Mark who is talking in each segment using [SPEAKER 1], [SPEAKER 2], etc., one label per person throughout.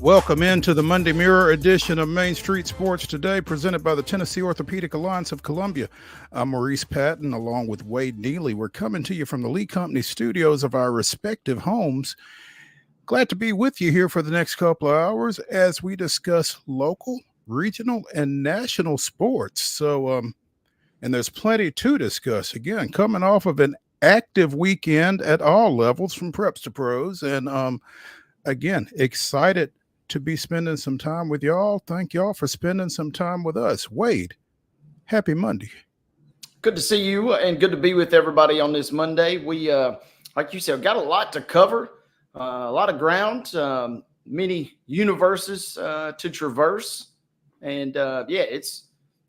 [SPEAKER 1] Welcome into the Monday Mirror edition of Main Street Sports Today, presented by the Tennessee Orthopedic Alliance of Columbia. I'm Maurice Patton, along with Wade Neely. We're coming to you from the Lee Company studios of our respective homes. Glad to be with you here for the next couple of hours as we discuss local, regional, and national sports. And there's plenty to discuss. Again, coming off of an active weekend at all levels, from preps to pros, and again, excited to be spending some time with y'all. Thank y'all for spending some time with us. Wade, happy Monday.
[SPEAKER 2] Good to see you and good to be with everybody on this Monday. We, like you said, got a lot to cover, a lot of ground, many universes to traverse. And it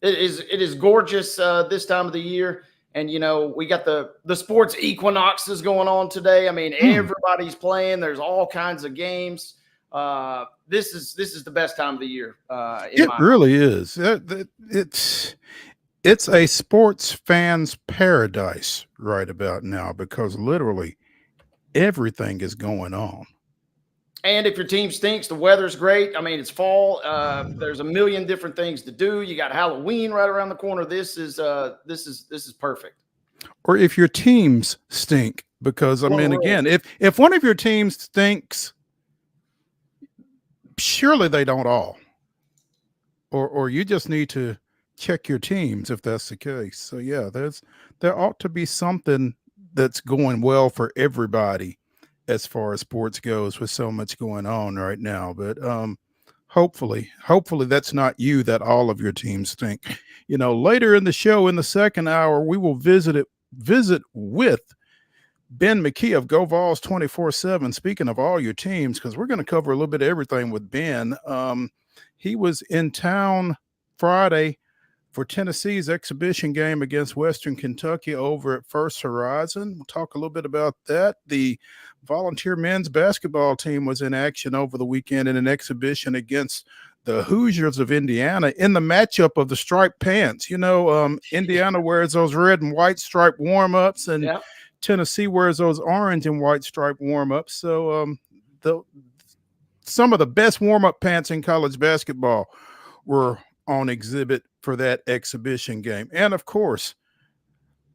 [SPEAKER 2] is gorgeous this time of the year. And, you know, we got the sports equinoxes going on today. I mean, everybody's playing. There's all kinds of games. This is the best time of the year.
[SPEAKER 1] It really is. It's a sports fan's paradise right about now because literally everything is going on.
[SPEAKER 2] And if your team stinks, the weather's great. I mean, it's fall. There's a million different things to do. You got Halloween right around the corner. This is perfect.
[SPEAKER 1] Or if your teams stink, because I mean, again, if one of your teams stinks, surely they don't all. Or you just need to check your teams if that's the case. So yeah, there ought to be something that's going well for everybody as far as sports goes with so much going on right now. But hopefully that's not you, that all of your teams stink. You know, later in the show, in the second hour, we will visit with Ben McKee of Go Vols 24/7. Speaking of all your teams, because we're going to cover a little bit of everything with Ben. He was in town Friday for Tennessee's exhibition game against Western Kentucky over at First Horizon. We'll talk a little bit about that. The volunteer men's basketball team was in action over the weekend in an exhibition against the Hoosiers of Indiana in the matchup of the striped pants. You know, Indiana wears those red and white striped warm-ups, and Tennessee wears those orange and white striped warm-ups. So some of the best warm-up pants in college basketball were on exhibit for that exhibition game. And of course,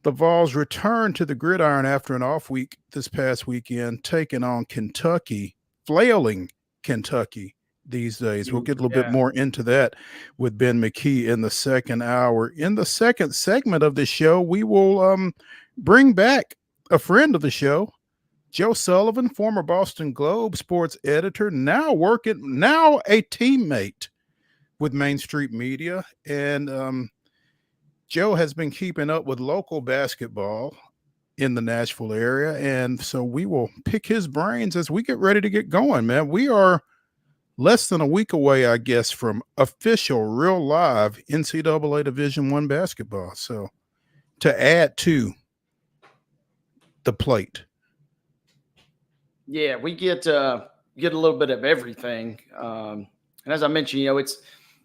[SPEAKER 1] the Vols returned to the gridiron after an off week this past weekend, taking on Kentucky, flailing Kentucky these days. We'll get a little bit more into that with Ben McKee in the second hour. In the second segment of the show, we will bring back a friend of the show, Joe Sullivan, former Boston Globe sports editor, now a teammate with Main Street Media. And Joe has been keeping up with local basketball in the Nashville area. And so we will pick his brains as we get ready to get going, man. We are less than a week away, I guess, from official, real live NCAA Division I basketball. So to add to the plate.
[SPEAKER 2] Yeah, we get a little bit of everything. And as I mentioned, you know, it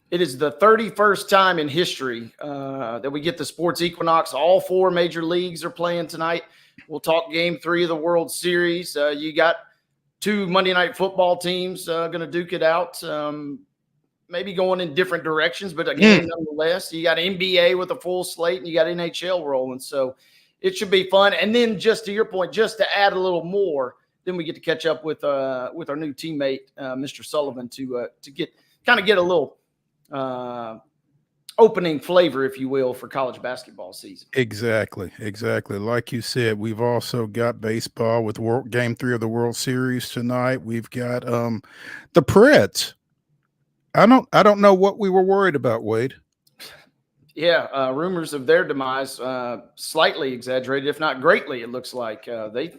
[SPEAKER 2] is the 31st time in history that we get the sports equinox. All four major leagues are playing tonight. We'll talk game 3 of the World Series. You got 2 Monday Night Football teams going to duke it out, maybe going in different directions, but again, nonetheless, you got NBA with a full slate and you got NHL rolling. So it should be fun. And then just to your point, just to add a little more, then we get to catch up with our new teammate, Mr. Sullivan, to get a little opening flavor, if you will, for college basketball season.
[SPEAKER 1] Exactly. Like you said, we've also got baseball with game 3 of the World Series tonight. We've got the Preds. I don't know what we were worried about, Wade.
[SPEAKER 2] Yeah, rumors of their demise, slightly exaggerated, if not greatly. It looks like they're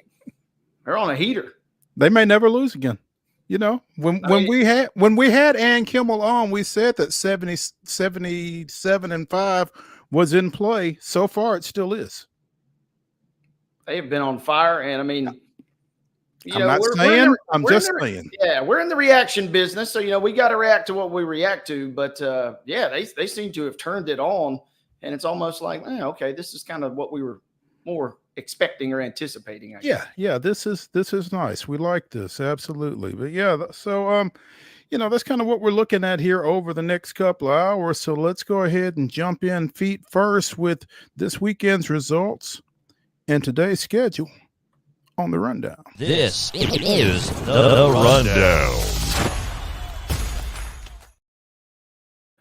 [SPEAKER 2] on a heater.
[SPEAKER 1] They may never lose again. You know, when we had Ann Kimmel on, we said that 77-5 was in play. So far, it still is.
[SPEAKER 2] They have been on fire, and I mean,
[SPEAKER 1] I'm just saying.
[SPEAKER 2] Yeah, we're in the reaction business, so you know we got to react to what we react to. But they seem to have turned it on, and it's almost like, okay, this is kind of what we were more expecting or anticipating.
[SPEAKER 1] Yeah, this is nice. We like this, absolutely. But yeah, so That's kind of what we're looking at here over the next couple of hours. So let's go ahead and jump in feet first with this weekend's results and today's schedule on the rundown.
[SPEAKER 3] This is the Rundown.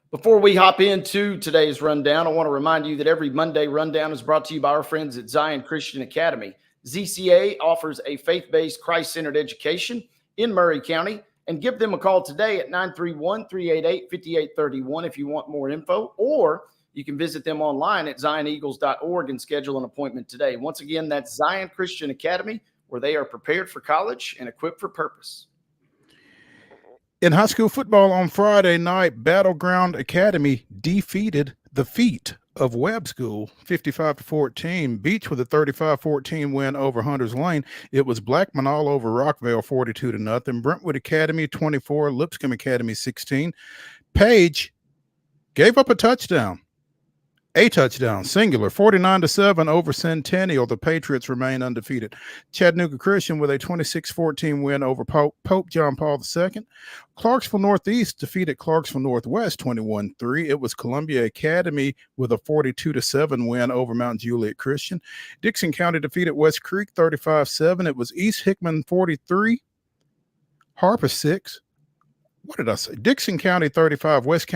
[SPEAKER 2] Before we hop into today's rundown, I want to remind you that every Monday rundown is brought to you by our friends at Zion Christian Academy. ZCA offers a faith-based, Christ-centered education in Murray County, and give them a call today at 931-388-5831 if you want more info, or you can visit them online at zioneagles.org and schedule an appointment today. Once again, that's Zion Christian Academy, where they are prepared for college and equipped for purpose.
[SPEAKER 1] In high school football on Friday night, Battleground Academy defeated the Feet of Webb School 55-14. Beach with a 35-14 win over Hunters Lane. It was Blackman all over Rockville 42-0. Brentwood Academy 24, Lipscomb Academy 16. Page gave up a touchdown singular, 49-7 over Centennial. The Patriots remain undefeated. Chattanooga Christian with a 26-14 win over Pope John Paul II. Clarksville Northeast defeated Clarksville Northwest 21-3. It was Columbia Academy with a 42-7 win over Mount Juliet Christian. Dixon County defeated West Creek 35-7. It was East Hickman 43, Harper 6. What did I say? Dixon County 35, West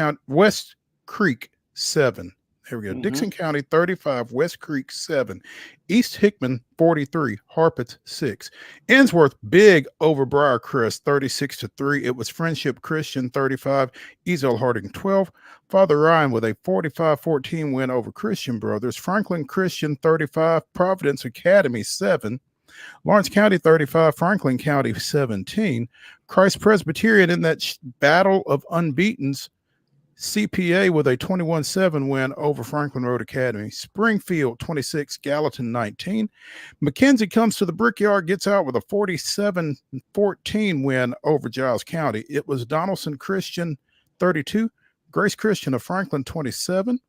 [SPEAKER 1] Creek 7. There we go. Dixon County 35, West Creek 7, East Hickman 43, Harpeth 6. Ensworth big over Briarcrest 36-3. It was Friendship Christian 35, Ezel Harding 12. Father Ryan with a 45-14 win over Christian Brothers. Franklin Christian 35, Providence Academy 7. Lawrence County 35, Franklin County 17. Christ Presbyterian in that battle of unbeatens. CPA with a 21-7 win over Franklin Road Academy. Springfield 26, Gallatin 19. McKenzie comes to the Brickyard, gets out with a 47-14 win over Giles County. It was Donaldson Christian 32, Grace Christian of Franklin 27.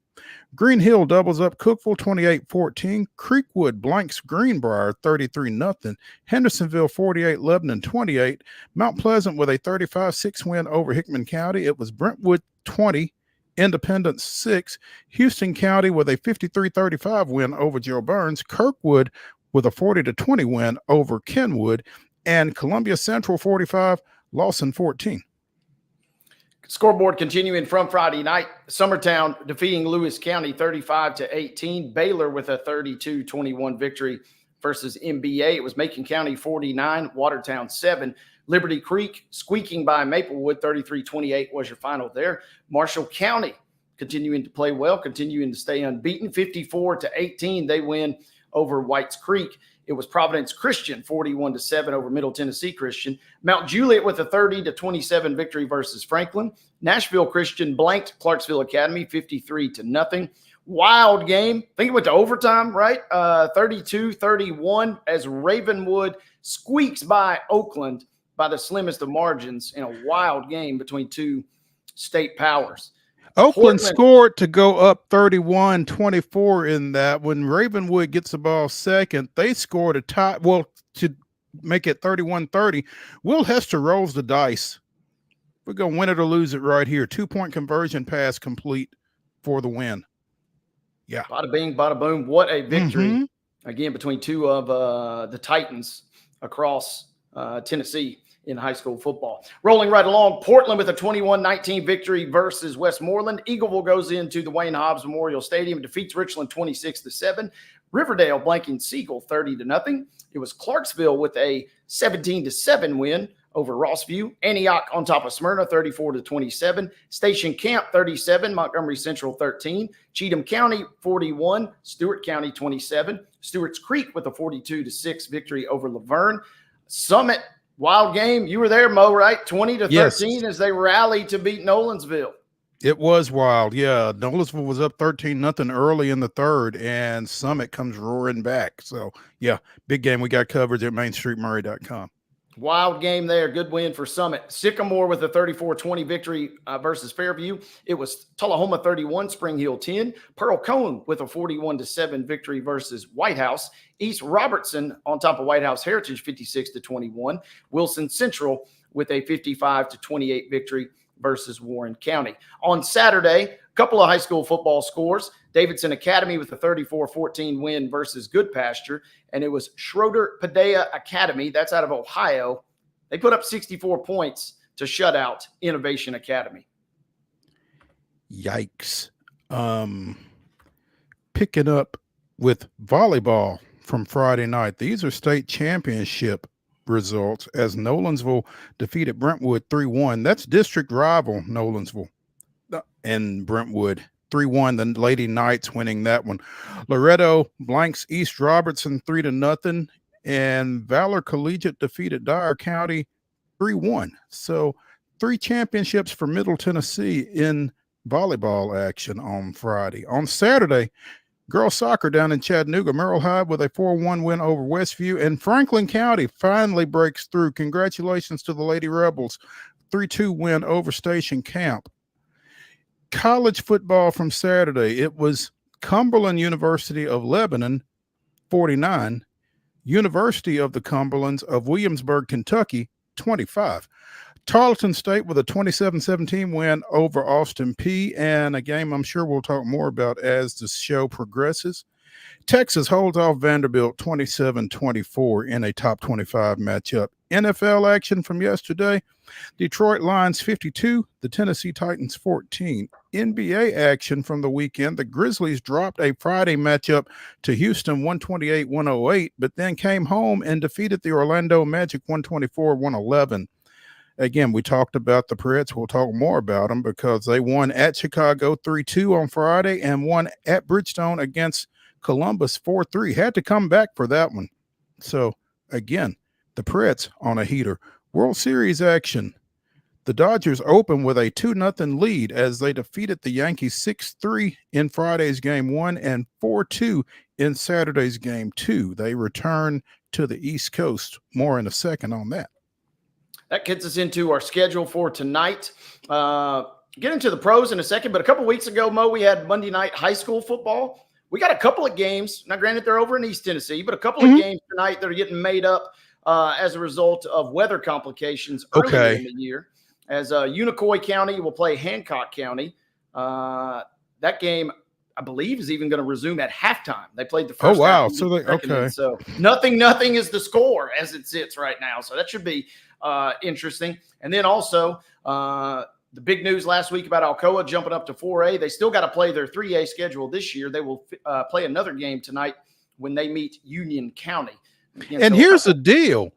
[SPEAKER 1] Green Hill doubles up Cookville 28-14. Creekwood blanks Greenbrier 33-0. Hendersonville 48, Lebanon 28. Mount Pleasant with a 35-6 win over Hickman County. It was Brentwood 20, Independence 6. Houston County with a 53-35 win over Joe Burns. Kirkwood with a 40-20 win over Kenwood. And Columbia Central 45, Lawson 14.
[SPEAKER 2] Scoreboard continuing from Friday night. Summertown defeating Lewis County 35-18. Baylor with a 32-21 victory versus MBA. It was Macon County 49, Watertown 7. Liberty Creek squeaking by Maplewood 33-28 was your final there. Marshall County continuing to play well, continuing to stay unbeaten. 54-18, they win over Whites Creek. It was Providence Christian 41-7 over Middle Tennessee Christian. Mount Juliet with a 30-27 victory versus Franklin. Nashville Christian blanked Clarksville Academy 53-0. Wild game. I think it went to overtime, right? 32-31 as Ravenwood squeaks by Oakland by the slimmest of margins in a wild game between two state powers.
[SPEAKER 1] Oakland scored to go up 31-24 in that. When Ravenwood gets the ball second, they scored a tie. Well, to make it 31-30, Will Hester rolls the dice. We're going to win it or lose it right here. 2-point conversion pass complete for the win. Yeah.
[SPEAKER 2] Bada bing, bada boom. What a victory. Again, between two of the Titans across Tennessee in high school football. Rolling right along, Portland with a 21-19 victory versus Westmoreland. Eagleville goes into the Wayne Hobbs Memorial Stadium, defeats Richland 26-7. Riverdale blanking Siegel 30-0. It was Clarksville with a 17-7 win over Rossview. Antioch on top of Smyrna 34-27. Station Camp 37, Montgomery Central 13. Cheatham County 41, Stewart County 27. Stewart's Creek with a 42-6 victory over Laverne. Summit, wild game. You were there, Mo, right? 20-13
[SPEAKER 1] yes.
[SPEAKER 2] As they rally to beat Nolensville.
[SPEAKER 1] It was wild. Yeah. Nolensville was up 13-0 early in the third, and Summit comes roaring back. So, yeah, big game. We got coverage at mainstreetmurray.com.
[SPEAKER 2] Wild game there. Good win for Summit. Sycamore with a 34-20 victory versus Fairview. It was Tullahoma 31, Spring Hill 10. Pearl Cone with a 41-7 victory versus White House. East Robertson on top of White House Heritage 56-21. Wilson Central with a 55-28 victory versus Warren County. On Saturday, a couple of high school football scores. Davidson Academy with a 34-14 win versus Goodpasture, and it was Schroeder Padilla Academy, that's out of Ohio. They put up 64 points to shut out Innovation Academy.
[SPEAKER 1] Yikes. Picking up with volleyball from Friday night. These are state championship results as Nolensville defeated Brentwood 3-1. That's district rival Nolensville and Brentwood 3-1. The Lady Knights winning that one. Loretto blanks East Robertson 3-0, and Valor Collegiate defeated Dyer County 3-1. So 3 championships for Middle Tennessee in volleyball action on Friday. On Saturday, girls soccer down in Chattanooga, Merle Hyde with a 4-1 win over Westview, and Franklin County finally breaks through. Congratulations to the Lady Rebels, 3-2 win over Station Camp. College football from Saturday, it was Cumberland University of Lebanon 49, University of the Cumberlands of Williamsburg, Kentucky 25. Tarleton State with a 27-17 win over Austin Peay, and a game I'm sure we'll talk more about as the show progresses. Texas holds off Vanderbilt 27-24 in a top 25 matchup. NFL action from yesterday, Detroit Lions 52, the Tennessee Titans 14. NBA action from the weekend, the Grizzlies dropped a Friday matchup to Houston 128-108, but then came home and defeated the Orlando Magic 124-111. Again, we talked about the Preds. We'll talk more about them because they won at Chicago 3-2 on Friday and won at Bridgestone against Columbus 4-3. Had to come back for that one. So, again, the Preds on a heater. World Series action. The Dodgers open with a 2-0 lead as they defeated the Yankees 6-3 in Friday's Game 1 and 4-2 in Saturday's Game 2. They return to the East Coast. More in a second on that.
[SPEAKER 2] That gets us into our schedule for tonight. Get into the pros in a second, but a couple weeks ago, Mo, we had Monday night high school football. We got a couple of games. Now, granted, they're over in East Tennessee, but a couple of games tonight that are getting made up as a result of weather complications earlier in the year. As Unicoi County will play Hancock County. That game, I believe, is even going to resume at halftime. They played the first.
[SPEAKER 1] Oh, wow.
[SPEAKER 2] Half
[SPEAKER 1] So they, okay.
[SPEAKER 2] So nothing is the score as it sits right now. So that should be interesting. And then also the big news last week about Alcoa jumping up to 4A. They still got to play their 3A schedule this year. They will play another game tonight when they meet Union County.
[SPEAKER 1] And here's the deal.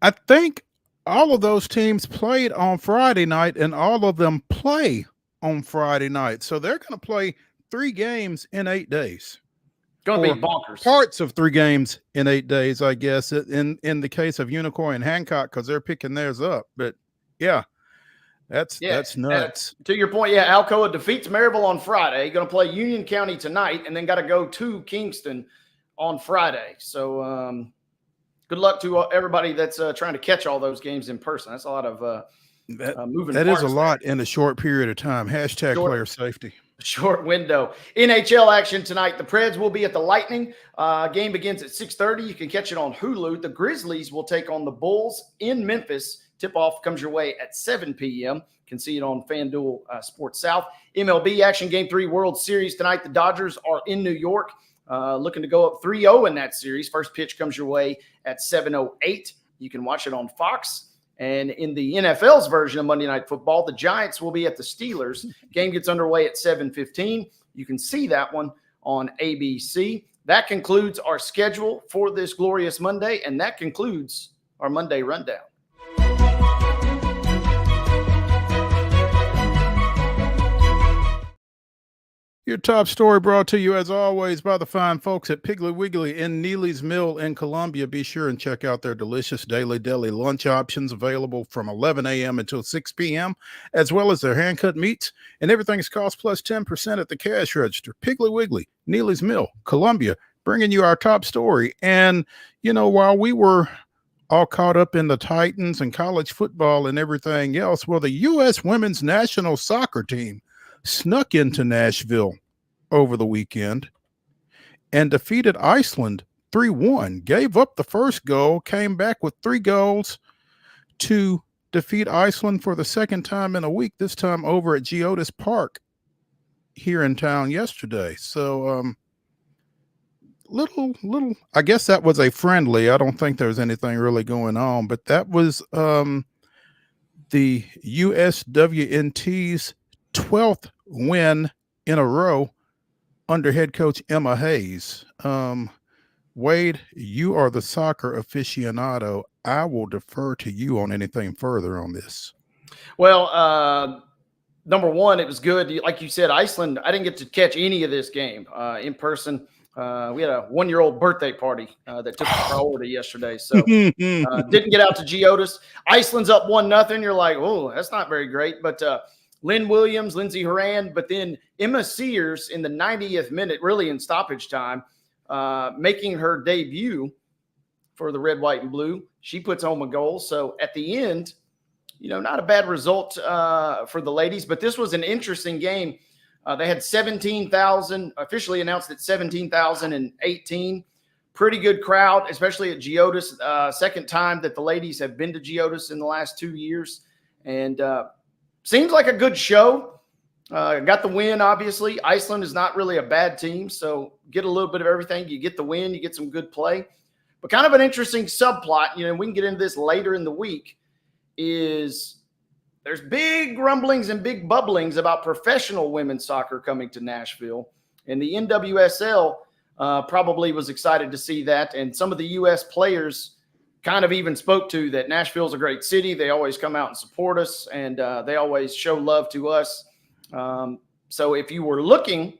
[SPEAKER 1] I think all of those teams played on Friday night, and all of them play on Friday night. So they're going to play 3 games in 8 days.
[SPEAKER 2] Going to be bonkers.
[SPEAKER 1] Parts of 3 games in 8 days, I guess, in the case of Unicoi and Hancock, because they're picking theirs up. But, yeah, that's nuts.
[SPEAKER 2] To your point, Alcoa defeats Maryville on Friday. Going to play Union County tonight, and then got to go to Kingston on Friday. So good luck to everybody that's trying to catch all those games in person. That's a lot of moving
[SPEAKER 1] That
[SPEAKER 2] parts
[SPEAKER 1] is a lot
[SPEAKER 2] there.
[SPEAKER 1] in a short period of time. Hashtag player safety.
[SPEAKER 2] Short window. NHL action tonight. The Preds will be at the Lightning. Game begins at 6:30. You can catch it on Hulu. The Grizzlies will take on the Bulls in Memphis. Tip-off comes your way at 7 p.m. You can see it on FanDuel Sports South. MLB action, Game 3 World Series tonight. The Dodgers are in New York, looking to go up 3-0 in that series. First pitch comes your way at 7:08. You can watch it on Fox. And in the NFL's version of Monday Night Football, the Giants will be at the Steelers. Game gets underway at 7:15. You can see that one on ABC. That concludes our schedule for this glorious Monday, and that concludes our Monday Rundown.
[SPEAKER 1] Your top story brought to you, as always, by the fine folks at Piggly Wiggly in Neely's Mill in Columbia. Be sure and check out their delicious daily deli lunch options available from 11 a.m. until 6 p.m., as well as their hand-cut meats, and everything is cost plus 10% at the cash register. Piggly Wiggly, Neely's Mill, Columbia, bringing you our top story. And, you know, while we were all caught up in the Titans and college football and everything else, well, the U.S. women's national soccer team snuck into Nashville over the weekend and defeated Iceland 3-1, gave up the first goal, came back with 3 goals to defeat Iceland for the second time in a week, this time over at Geodis Park here in town yesterday. So little I guess that was a friendly. I don't think there was anything really going on, but that was the USWNT's 12th win in a row under head coach Emma Hayes. Wade, you are the soccer aficionado. I will defer to you on anything further on this.
[SPEAKER 2] Well, number one, it was good. Like you said, Iceland, I didn't get to catch any of this game in person. We had a 1-year-old birthday party that took priority yesterday. So didn't get out to Geodis. Iceland's up 1-0. You're like, oh, that's not very great. But Lynn Williams, Lindsey Horan, but then Emma Sears in the 90th minute, really in stoppage time, making her debut for the red, white, and blue. She puts home a goal. So at the end, not a bad result for the ladies, but this was an interesting game. They had 17,000, officially announced at 17,018. Pretty good crowd, especially at Geodis. Second time that the ladies have been to Geodis in the last 2 years. And seems like a good show. Got the win, obviously. Iceland is not really a bad team, so get a little bit of everything. You get the win, you get some good play. But kind of an interesting subplot, we can get into this later in the week, is there's big rumblings and big bubblings about professional women's soccer coming to Nashville. And the NWSL probably was excited to see that. And some of the U.S. players kind of even spoke to that Nashville's a great city. They always come out and support us, and they always show love to us. So if you were looking,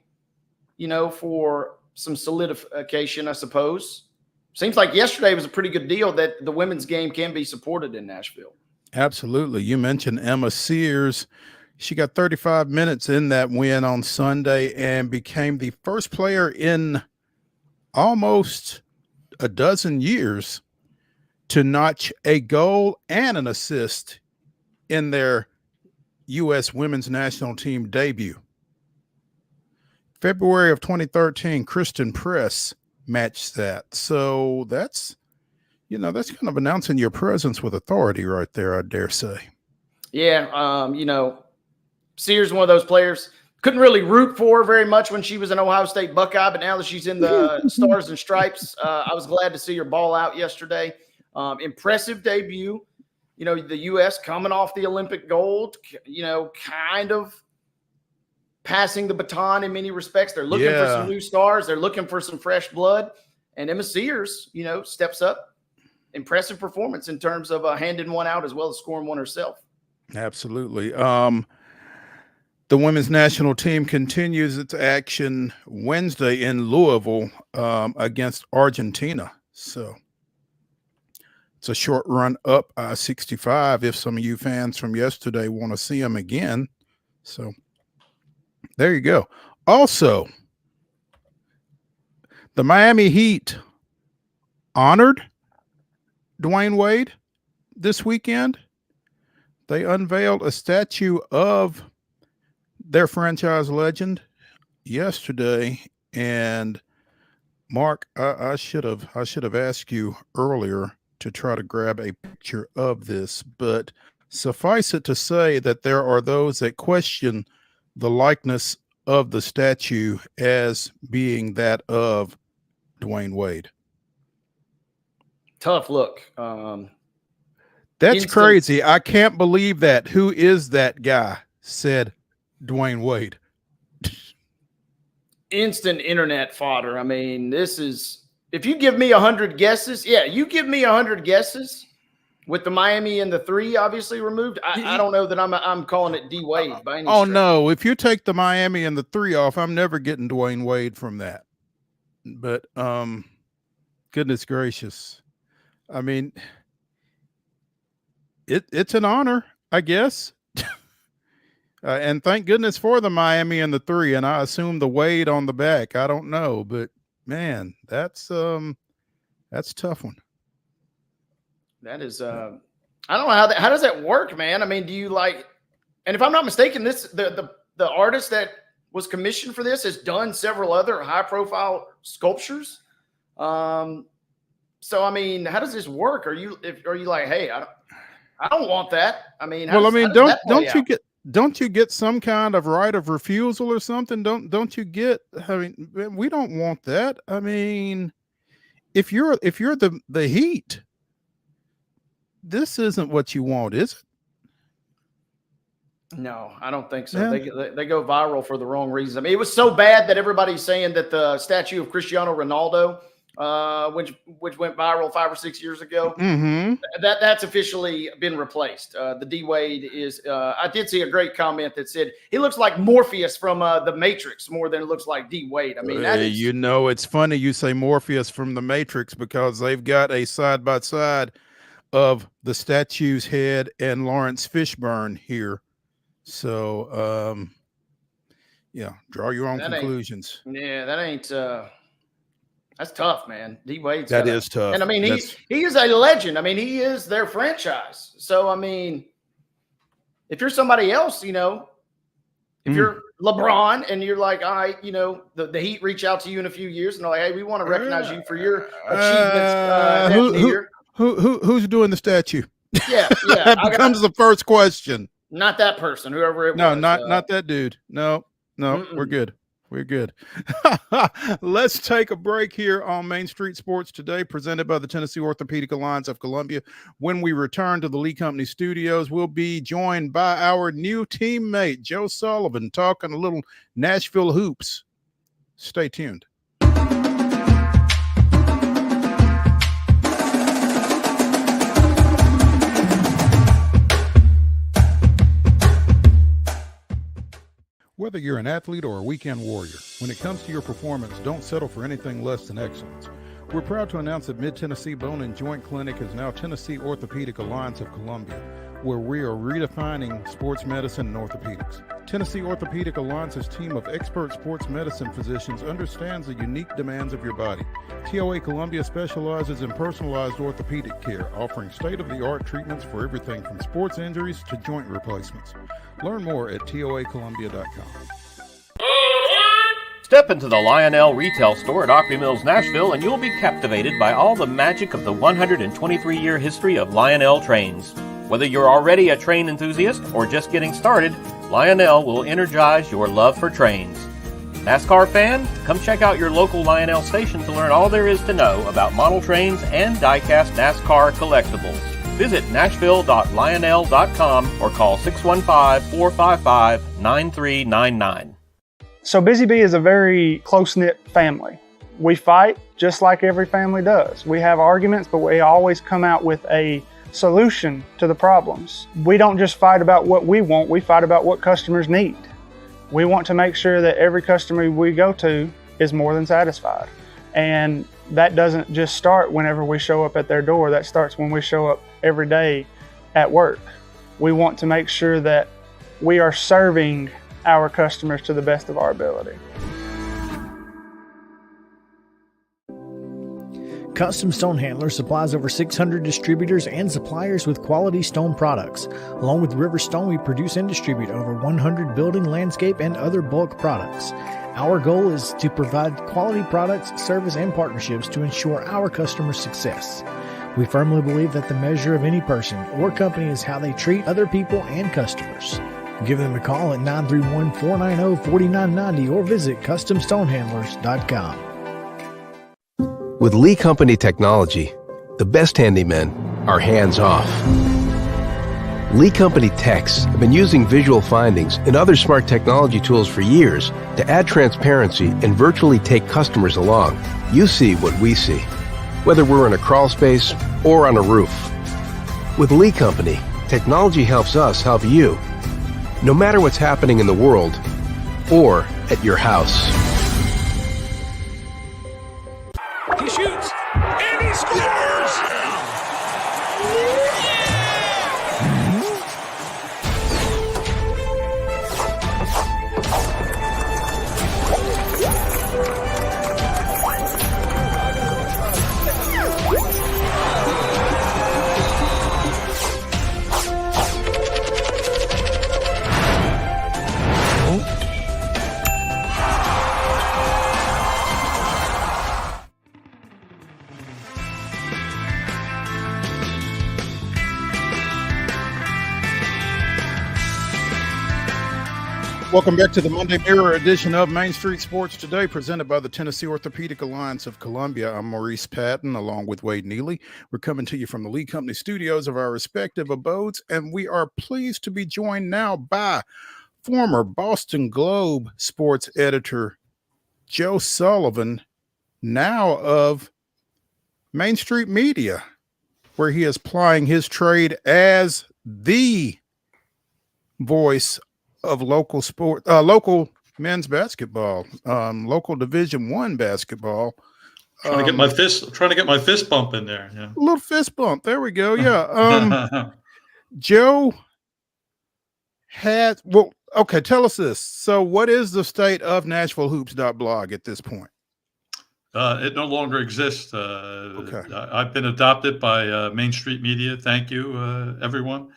[SPEAKER 2] for some solidification, I suppose, seems like yesterday was a pretty good deal that the women's game can be supported in Nashville.
[SPEAKER 1] Absolutely. You mentioned Emma Sears. She got 35 minutes in that win on Sunday and became the first player in almost a dozen years to notch a goal and an assist in their U.S. women's national team debut. February of 2013, Kristen Press matched that. So that's kind of announcing your presence with authority right there, I dare say.
[SPEAKER 2] Yeah. Sears, one of those players, couldn't really root for her very much when she was an Ohio State Buckeye, but now that she's in the Stars and Stripes, I was glad to see her ball out yesterday. Impressive debut. The U.S. coming off the Olympic gold, kind of passing the baton in many respects. They're looking for some new stars. They're looking for some fresh blood. And Emma Sears, steps up. Impressive performance in terms of handing one out as well as scoring one herself.
[SPEAKER 1] Absolutely. The women's national team continues its action Wednesday in Louisville against Argentina. So it's a short run up I-65 if some of you fans from yesterday want to see them again. So there you go. Also, the Miami Heat honored Dwayne Wade this weekend. They unveiled a statue of their franchise legend yesterday. And Mark, I should have asked you earlier to try to grab a picture of this, but suffice it to say that there are those that question the likeness of the statue as being that of Dwayne Wade.
[SPEAKER 2] Tough look.
[SPEAKER 1] That's crazy. I can't believe that. Who is that guy? Said Dwayne Wade.
[SPEAKER 2] Instant internet fodder. I mean, this is, if you give me 100 guesses, you give me 100 guesses with the Miami and the 3 obviously removed. I don't know that I'm calling it D Wade by any stretch.
[SPEAKER 1] No. If you take the Miami and the 3 off, I'm never getting Dwayne Wade from that. But goodness gracious. I mean, it's an honor, I guess. And thank goodness for the Miami and the 3, and I assume the Wade on the back. I don't know, but man, that's a tough one.
[SPEAKER 2] That is, I don't know how does that work, man? I mean, do you and if I'm not mistaken, the artist that was commissioned for this has done several other high profile sculptures. So, I mean, how does this work? Are you like, hey, I I don't want that. I mean,
[SPEAKER 1] Well, I mean, don't you
[SPEAKER 2] get?
[SPEAKER 1] don't you get some kind of right of refusal or something? Don't you get? I mean, we don't want that. I mean, if you're the Heat, this isn't what you want, is it?
[SPEAKER 2] No, I don't think so.
[SPEAKER 1] Yeah.
[SPEAKER 2] They go viral for the wrong reasons. I mean, it was so bad that everybody's saying that the statue of Cristiano Ronaldo, which went viral 5 or 6 years ago,
[SPEAKER 1] Mm-hmm.
[SPEAKER 2] that's officially been replaced. The D Wade is. I did see a great comment that said he looks like Morpheus from the Matrix more than it looks like D Wade. I mean, that is,
[SPEAKER 1] You know, it's funny you say Morpheus from the Matrix because they've got a side by side of the statue's head and Lawrence Fishburne here. So, yeah, draw your own conclusions.
[SPEAKER 2] Yeah, that ain't. That's tough, man. D Wade's
[SPEAKER 1] that is tough.
[SPEAKER 2] And I mean, he is a legend. I mean, he is their franchise. So I mean, if you're somebody else, you know, if you're LeBron and you're like, all right, you know, the Heat reach out to you in a few years and they're like, hey, we want to recognize you for your achievements.
[SPEAKER 1] Who's doing the statue?
[SPEAKER 2] Yeah.
[SPEAKER 1] That becomes the first question.
[SPEAKER 2] Not that person, whoever it was.
[SPEAKER 1] No, not that dude. No, we're good. We're good. Let's take a break here on Main Street Sports Today, presented by the Tennessee Orthopedic Alliance of Columbia. When we return to the Lee Company studios, we'll be joined by our new teammate, Joe Sullivan, talking a little Nashville hoops. Stay tuned. Whether you're an athlete or a weekend warrior, when it comes to your performance, don't settle for anything less than excellence. We're proud to announce that Mid-Tennessee Bone and Joint Clinic is now Tennessee Orthopedic Alliance of Columbia, where we are redefining sports medicine and orthopedics. Tennessee Orthopedic Alliance's team of expert sports medicine physicians understands the unique demands of your body. TOA Columbia specializes in personalized orthopedic care, offering state-of-the-art treatments for everything from sports injuries to joint replacements. Learn more at toacolumbia.com.
[SPEAKER 4] Step into the Lionel retail store at Opry Mills, Nashville, and you'll be captivated by all the magic of the 123-year history of Lionel trains. Whether you're already a train enthusiast or just getting started, Lionel will energize your love for trains. NASCAR fan? Come check out your local Lionel station to learn all there is to know about model trains and die-cast NASCAR collectibles. Visit nashville.lionel.com or call 615-455-9399.
[SPEAKER 5] So Busy Bee is a very close-knit family. We fight just like every family does. We have arguments, but we always come out with a solution to the problems. We don't just fight about what we want, we fight about what customers need. We want to make sure that every customer we go to is more than satisfied. And that doesn't just start whenever we show up at their door, that starts when we show up every day at work. We want to make sure that we are serving our customers to the best of our ability.
[SPEAKER 6] Custom Stone Handler supplies over 600 distributors and suppliers with quality stone products. Along with River Stone, we produce and distribute over 100 building, landscape, and other bulk products. Our goal is to provide quality products, service, and partnerships to ensure our customers' success. We firmly believe that the measure of any person or company is how they treat other people and customers. Give them a call at 931-490-4990 or visit CustomStonehandlers.com.
[SPEAKER 7] With Lee Company technology, the best handymen are hands-off. Lee Company techs have been using visual findings and other smart technology tools for years to add transparency and virtually take customers along. You see what we see, whether we're in a crawl space or on a roof. With Lee Company, technology helps us help you, no matter what's happening in the world or at your house.
[SPEAKER 3] He shoots, and he scores!
[SPEAKER 1] Welcome back to the Monday Mirror edition of Main Street Sports Today, presented by the Tennessee Orthopedic Alliance of Columbia. I'm Maurice Patton, along with Wade Neely. We're coming to you from the Lee Company studios of our respective abodes, and we are pleased to be joined now by former Boston Globe sports editor Joe Sullivan, now of Main Street Media, where he is plying his trade as the voice of local sport, local men's basketball, local Division I basketball.
[SPEAKER 8] Trying to get my fist bump in there. Yeah.
[SPEAKER 1] A little fist bump. There we go. Yeah. Joe had, well, okay, tell us this. So what is the state of NashvilleHoops.blog at this point?
[SPEAKER 8] It no longer exists.
[SPEAKER 1] Okay.
[SPEAKER 8] I've been adopted by Main Street Media. Thank you, everyone.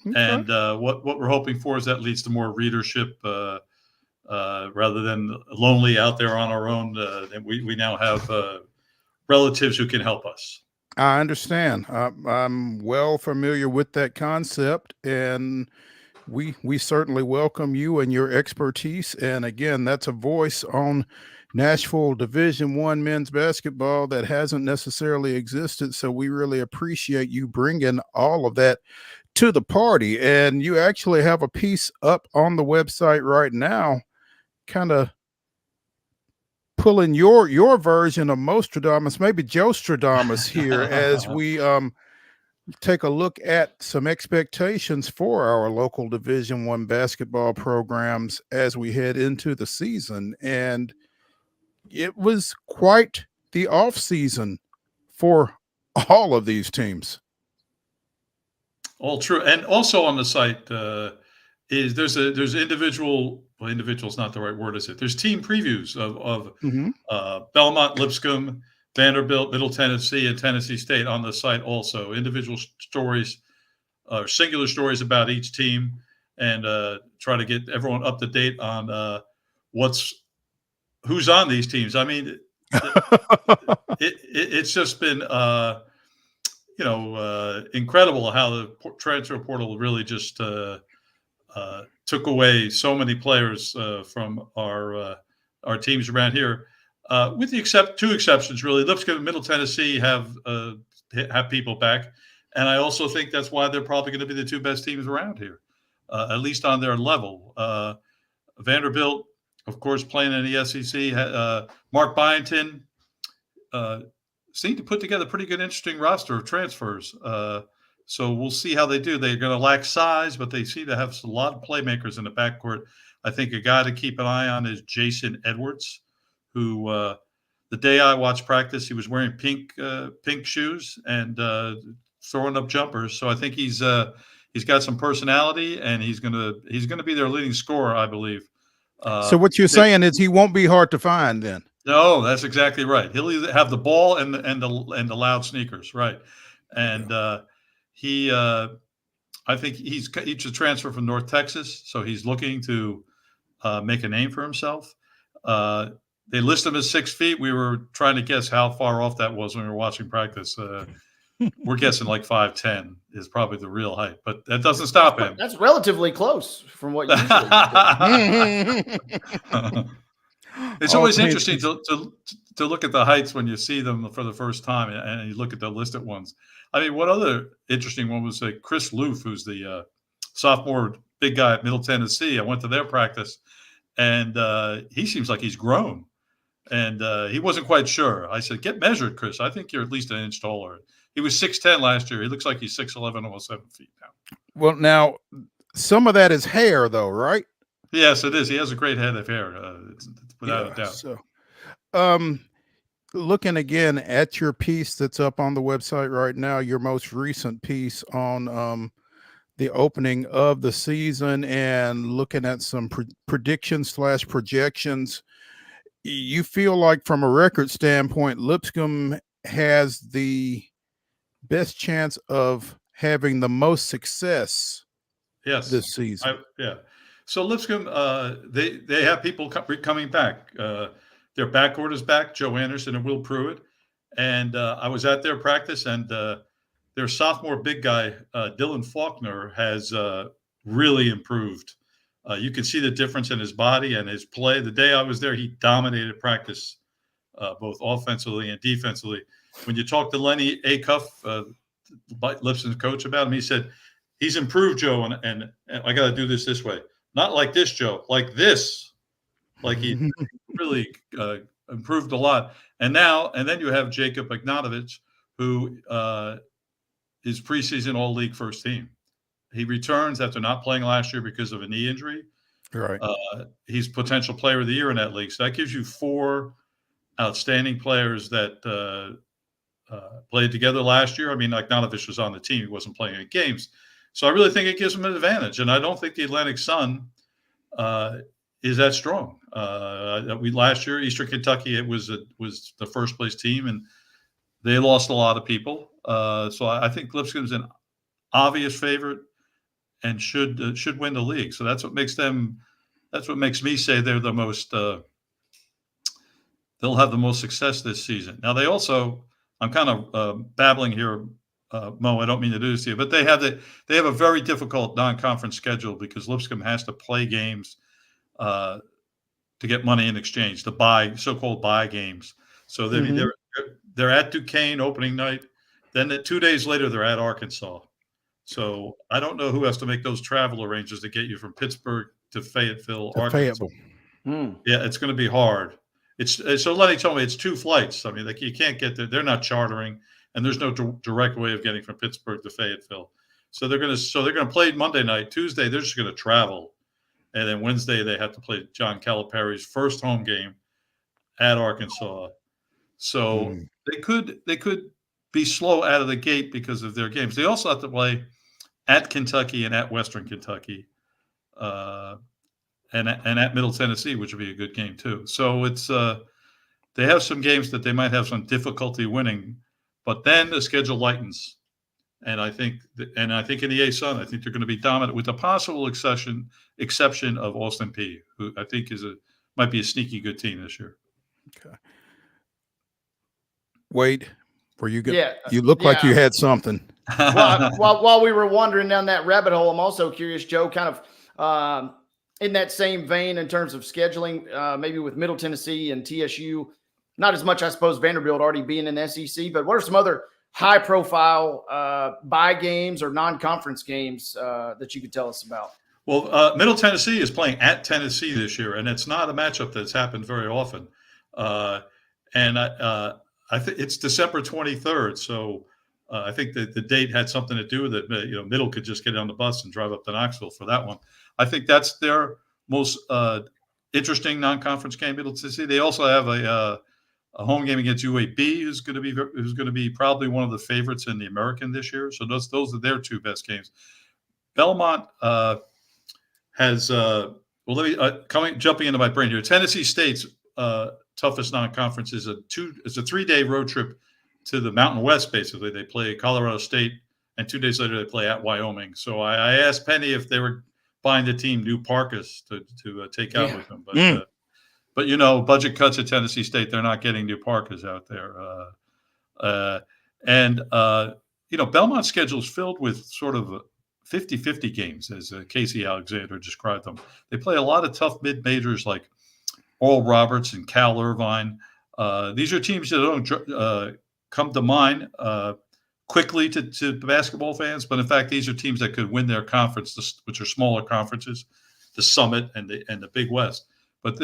[SPEAKER 1] Okay.
[SPEAKER 8] And what we're hoping for is that leads to more readership rather than lonely out there on our own. And we now have relatives who can help us.
[SPEAKER 1] I understand. I'm well familiar with that concept, and we certainly welcome you and your expertise. And again, that's a voice on Nashville Division I men's basketball that hasn't necessarily existed. So we really appreciate you bringing all of that to the party. And you actually have a piece up on the website right now, kind of pulling your version of Mostradamus, maybe Joe Stradamus here, as we take a look at some expectations for our local Division I basketball programs as we head into the season. And it was quite the off season for all of these teams.
[SPEAKER 8] All true. And also on the site is there's individual, well, individual is not the right word, is it? There's team previews of Belmont, Lipscomb, Vanderbilt, Middle Tennessee, and Tennessee State on the site also. Individual stories, singular stories about each team, and try to get everyone up to date on who's on these teams. I mean, it's just been incredible how the transfer portal really just took away so many players from our teams around here, with the two exceptions really. Lipscomb and Middle Tennessee have people back, and I also think that's why they're probably going to be the two best teams around here, at least on their level. Vanderbilt, of course, playing in the SEC. Mark Byington seemed to put together a pretty good, interesting roster of transfers. So we'll see how they do. They're going to lack size, but they seem to have a lot of playmakers in the backcourt. I think a guy to keep an eye on is Jason Edwards, who the day I watched practice, he was wearing pink shoes and throwing up jumpers. So I think he's got some personality, and he's gonna be their leading scorer, I believe.
[SPEAKER 1] So what you're saying is he won't be hard to find then?
[SPEAKER 8] No, that's exactly right. He'll either have the ball and the loud sneakers, right? And I think he's a transfer from North Texas, so he's looking to make a name for himself. They list him as 6 feet. We were trying to guess how far off that was when we were watching practice. We're guessing like 5'10" is probably the real height, but that doesn't stop him.
[SPEAKER 2] That's relatively close from what usually.
[SPEAKER 8] It's always interesting to look at the heights when you see them for the first time, and you look at the listed ones. I mean, what other interesting one was Chris Loof, who's the sophomore big guy at Middle Tennessee. I went to their practice, and he seems like he's grown, and he wasn't quite sure. I said, "Get measured, Chris. I think you're at least an inch taller." He was 6'10" last year. He looks like he's 6'11", almost 7 feet now.
[SPEAKER 1] Well, now some of that is hair, though, right?
[SPEAKER 8] Yes, it is. He has a great head of hair, without a doubt.
[SPEAKER 1] So, looking again at your piece that's up on the website right now, your most recent piece on the opening of the season, and looking at some predictions / projections, you feel like from a record standpoint, Lipscomb has the best chance of having the most success this season.
[SPEAKER 8] So Lipscomb, they have people coming back. Their backcourt is back, Joe Anderson and Will Pruitt. And I was at their practice, and their sophomore big guy, Dylan Faulkner, has really improved. You can see the difference in his body and his play. The day I was there, he dominated practice, both offensively and defensively. When you talk to Lenny Acuff, Lipson's coach, about him, he said, he's improved, Joe, and I got to do this way. Not like this, Joe, like this. Like he really improved a lot. And then you have Jacob Ignatovich, who is preseason all-league first team. He returns after not playing last year because of a knee injury.
[SPEAKER 1] Right.
[SPEAKER 8] He's potential player of the year in that league. So that gives you 4 outstanding players that played together last year. I mean, Ignatovich was on the team. He wasn't playing any games. So I really think it gives him an advantage. And I don't think the Atlantic Sun is that strong. Last year, Eastern Kentucky, it was the first place team, and they lost a lot of people. So I think Lipscomb's an obvious favorite and should win the league. So that's what makes me say they're the most. They'll have the most success this season. Now they also, I'm kind of babbling here, Mo. I don't mean to do this to you, but they have a very difficult non-conference schedule because Lipscomb has to play games to get money in exchange, to so-called buy games. So they're at Duquesne opening night. Then 2 days later, they're at Arkansas. So I don't know who has to make those travel arrangements to get you from Pittsburgh to Fayetteville, Arkansas. Yeah, it's going to be hard. So Lenny told me it's 2 flights. I mean, like you can't get there. They're not chartering, and there's no direct way of getting from Pittsburgh to Fayetteville. So they're going to play Monday night. Tuesday, they're just going to travel, and then Wednesday they have to play John Calipari's first home game at Arkansas. So they could be slow out of the gate because of their games. They also have to play at Kentucky and at Western Kentucky, and at Middle Tennessee, which would be a good game too. So it's they have some games that they might have some difficulty winning, but then the schedule lightens, and I think in the A-Sun, I think they're going to be dominant, with the possible exception of Austin Peay, who I think might be a sneaky good team this year.
[SPEAKER 1] Okay. Wade, were you good?
[SPEAKER 2] Yeah,
[SPEAKER 1] you look like you had something.
[SPEAKER 2] While we were wandering down that rabbit hole, I'm also curious, Joe, kind of in that same vein in terms of scheduling, maybe with Middle Tennessee and TSU, not as much, I suppose, Vanderbilt already being in the SEC, but what are some other high-profile bye games or non-conference games that you could tell us about?
[SPEAKER 8] Well, Middle Tennessee is playing at Tennessee this year, and it's not a matchup that's happened very often. And I think it's December 23rd, so I think that the date had something to do with it. Middle could just get on the bus and drive up to Knoxville for that one. I think that's their most interesting non-conference game. Middle Tennessee. They also have a home game against UAB, who's going to be probably one of the favorites in the American this year. So those are their 2 best games. Belmont has jumping into my brain here. Tennessee State's toughest non-conference is a 3-day road trip to the Mountain West. Basically, they play Colorado State, and 2 days later they play at Wyoming. So I asked Penny if they were buying the team new parkas to take out with them, but budget cuts at Tennessee State, they're not getting new parkas out there. Belmont's schedule is filled with sort of 50-50 games, as Casey Alexander described them. They play a lot of tough mid-majors like Oral Roberts and Cal Irvine. These are teams that don't come to mind quickly to basketball fans, but in fact, these are teams that could win their conference, which are smaller conferences, the Summit and the Big West. But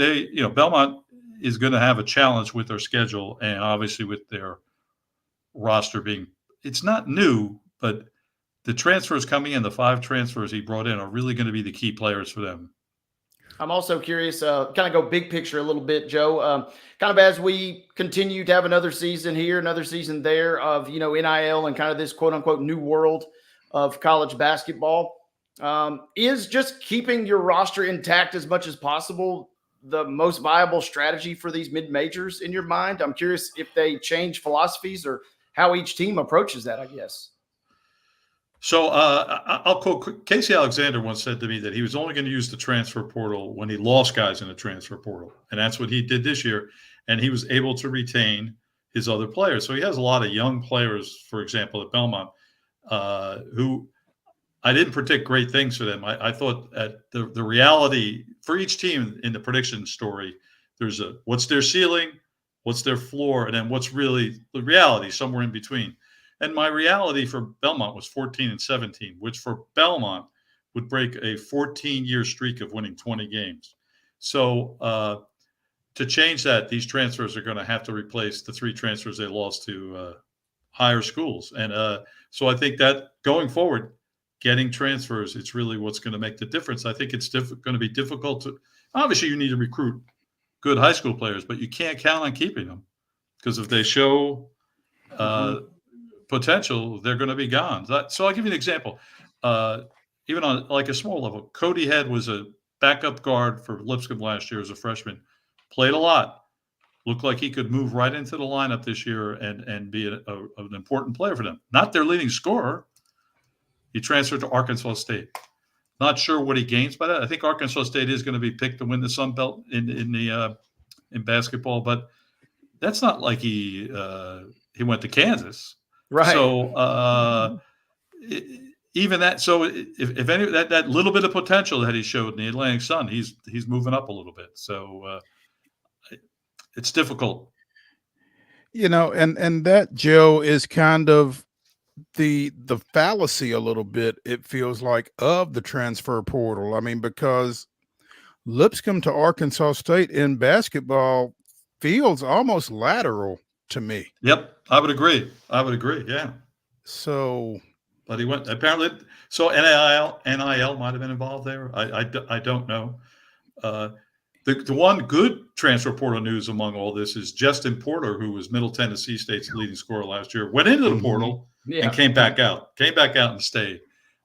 [SPEAKER 8] Belmont is going to have a challenge with their schedule, and obviously with their roster it's not new, but the transfers coming in, the 5 transfers he brought in, are really going to be the key players for them.
[SPEAKER 2] I'm also curious, kind of go big picture a little bit, Joe, kind of as we continue to have another season here, another season there of, NIL and kind of this quote unquote new world of college basketball, is just keeping your roster intact as much as possible the most viable strategy for these mid-majors in your mind? I'm curious if they change philosophies or how each team approaches that, I guess.
[SPEAKER 8] So I'll quote Casey Alexander once said to me that he was only going to use the transfer portal when he lost guys in the transfer portal. And that's what he did this year. And he was able to retain his other players. So he has a lot of young players, for example, at Belmont, who I didn't predict great things for them. I thought at the reality for each team in the prediction story, there's what's their ceiling, what's their floor, and then what's really the reality somewhere in between. And my reality for Belmont was 14-17, which for Belmont would break a 14-year streak of winning 20 games. So to change that, these transfers are going to have to replace the 3 transfers they lost to higher schools. And so I think that going forward, getting transfers, it's really what's going to make the difference. I think it's going to be difficult to – obviously, you need to recruit good high school players, but you can't count on keeping them because if they show potential, they're going to be gone. So I'll give you an example. Even on like a small level, Cody Head was a backup guard for Lipscomb last year as a freshman. Played a lot. Looked like he could move right into the lineup this year and be an important player for them. Not their leading scorer. He transferred to Arkansas State. Not sure what he gains by that. I think Arkansas State is going to be picked to win the Sun Belt in basketball, but that's not like he went to Kansas,
[SPEAKER 2] Right?
[SPEAKER 8] So even that. So if any that little bit of potential that he showed in the Atlantic Sun, he's moving up a little bit. So it's difficult,
[SPEAKER 1] and that, Joe, is kind of the fallacy a little bit, it feels like, of the transfer portal. I mean, because Lipscomb to Arkansas State in basketball feels almost lateral to me.
[SPEAKER 8] Yep, I would agree. Yeah.
[SPEAKER 1] So,
[SPEAKER 8] but he went apparently. So NIL might have been involved there. I don't know. The one good transfer portal news among all this is Justin Porter, who was Middle Tennessee State's leading scorer last year, went into the portal and came back out and stayed.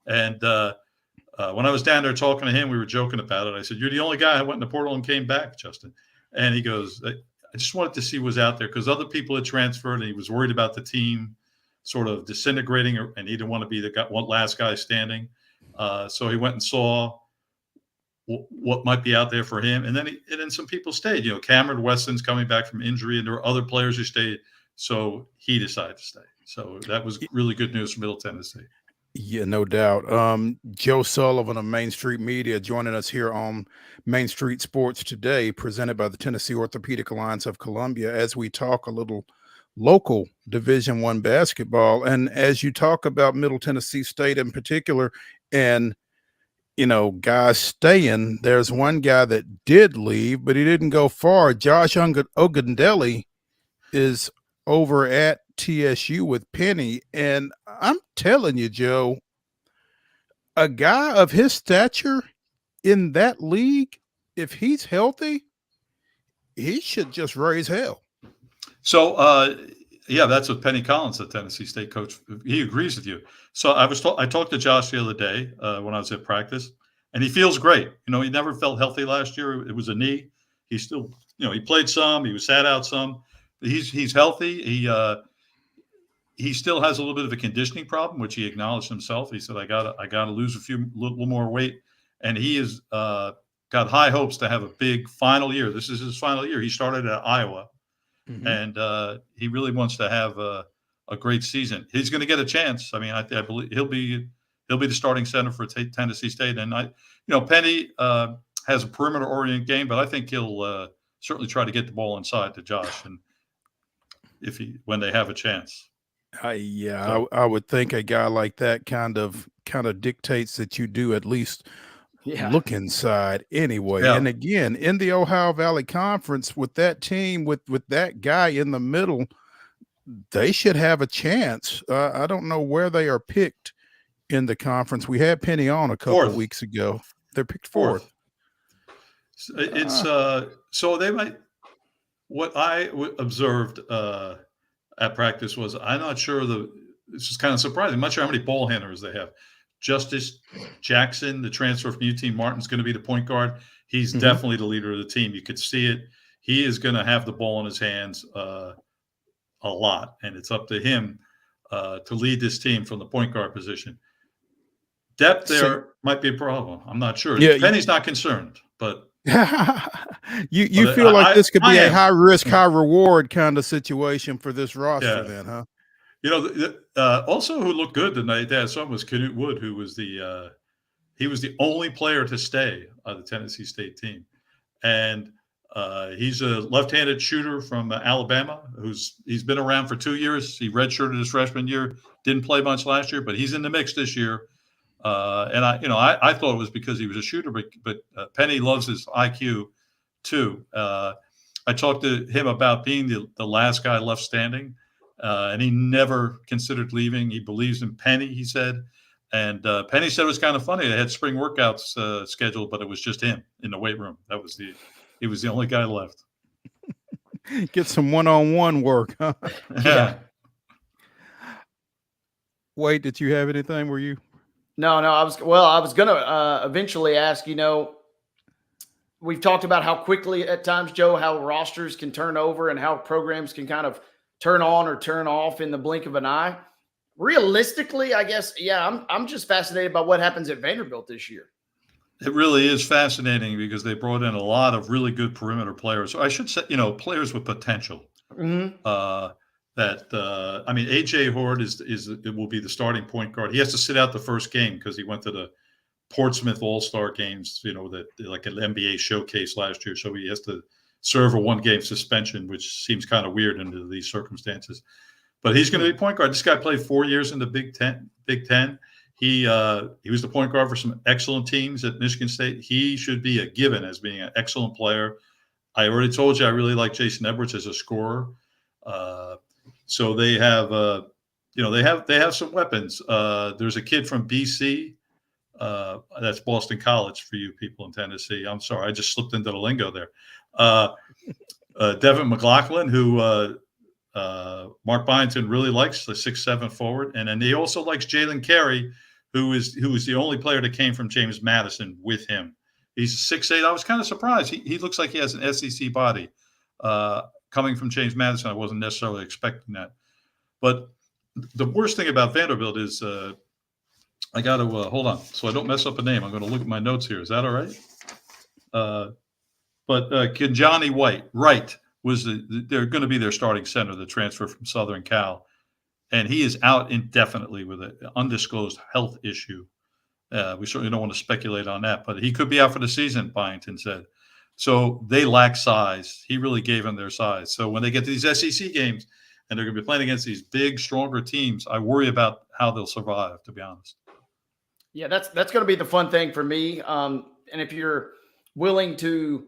[SPEAKER 8] And when I was down there talking to him, we were joking about it. I said, "You're the only guy who went in the portal and came back, Justin." And he goes, "I just wanted to see what was out there because other people had transferred and he was worried about the team sort of disintegrating and he didn't want to be the last guy standing. So he went and saw what might be out there for him. And then some people stayed. Cameron Weston's coming back from injury, and there were other players who stayed. So he decided to stay. So that was really good news for Middle Tennessee.
[SPEAKER 1] Yeah, no doubt. Joe Sullivan of Main Street Media joining us here on Main Street Sports Today, presented by the Tennessee Orthopedic Alliance of Columbia, as we talk a little local Division I basketball. And as you talk about Middle Tennessee State in particular, and guys staying, there's one guy that did leave, but he didn't go far. Josh Ogundelli is over at TSU with Penny. And I'm telling you, Joe, a guy of his stature in that league, if he's healthy, he should just raise hell.
[SPEAKER 8] So, yeah, that's what Penny Collins, the Tennessee State coach, he agrees with you. So I talked to Josh the other day when I was at practice, and he feels great. He never felt healthy last year. It was a knee. He still, he played some. He was sat out some. He's healthy. He still has a little bit of a conditioning problem, which he acknowledged himself. He said, "I gotta lose a little more weight," and he has got high hopes to have a big final year. This is his final year. He started at Iowa. And he really wants to have a great season. He's going to get a chance. I mean, I believe he'll be the starting center for Tennessee State. And Penny has a perimeter-oriented game, but I think he'll certainly try to get the ball inside to Josh, and when they have a chance.
[SPEAKER 1] I would think a guy like that kind of dictates that you do at least look inside anyway. And again, in the Ohio Valley Conference, with that team, with that guy in the middle, they should have a chance. I don't know where they are picked in the conference. We had Penny on a couple of weeks ago. They're picked fourth.
[SPEAKER 8] It's so they might. What I observed at practice was, I'm not sure this is kind of surprising. I'm not sure how many ball handlers they have. Justice Jackson, the transfer from UT Martin's going to be the point guard. He's definitely the leader of the team. You could see it. He is going to have the ball in his hands a lot, and it's up to him to lead this team from the point guard position. Depth there might be a problem. I'm not sure. Yeah, Penny's not concerned, but
[SPEAKER 1] you feel like this could be a high risk, high reward kind of situation for this roster, then, huh?
[SPEAKER 8] You know, also who looked good tonight, I saw was Canute Wood, who was he was the only player to stay on the Tennessee State team. And he's a left-handed shooter from Alabama he's been around for 2 years. He redshirted his freshman year, didn't play much last year, but he's in the mix this year. And I thought it was because he was a shooter, but Penny loves his IQ too. I talked to him about being the last guy left standing, and he never considered leaving. He believes in Penny, he said. And Penny said it was kind of funny. They had spring workouts scheduled, but it was just him in the weight room. He was the only guy left.
[SPEAKER 1] Get some one-on-one work, huh?
[SPEAKER 8] Yeah.
[SPEAKER 1] Wade, did you have anything? Were you?
[SPEAKER 2] No, I was going to eventually ask, we've talked about how quickly at times, Joe, how rosters can turn over and how programs can kind of turn on or turn off in the blink of an eye. Realistically, I guess, I'm just fascinated by what happens at Vanderbilt this year.
[SPEAKER 8] It really is fascinating because they brought in a lot of really good perimeter players. So I should say, players with potential.
[SPEAKER 2] Mm-hmm.
[SPEAKER 8] AJ Horde will be the starting point guard. He has to sit out the first game because he went to the Portsmouth All-Star games, that like an NBA showcase last year. So he has to serve a 1-game suspension, which seems kind of weird under these circumstances. But he's going to be point guard. This guy played 4 years in the Big Ten. He was the point guard for some excellent teams at Michigan State. He should be a given as being an excellent player. I already told you I really like Jason Edwards as a scorer. So they have, they have some weapons. There's a kid from BC. That's Boston College for you people in Tennessee. I'm sorry, I just slipped into the lingo there. Devin McLaughlin, who Mark Byington really likes, the 6'7" forward, and then he also likes Jalen Carey, who is the only player that came from James Madison with him. He's 6'8". I was kind of surprised. He looks like he has an SEC body. Coming from James Madison, I wasn't necessarily expecting that. But the worst thing about Vanderbilt is I got to hold on so I don't mess up a name. I'm going to look at my notes here. Is that all right? But Kinjani Wright was they're going to be their starting center, the transfer from Southern Cal. And he is out indefinitely with an undisclosed health issue. We certainly don't want to speculate on that, but he could be out for the season, Byington said. So they lack size. He really gave them their size. So when they get to these SEC games and they're going to be playing against these big, stronger teams, I worry about how they'll survive, to be honest.
[SPEAKER 2] Yeah, that's going to be the fun thing for me. And if you're willing to,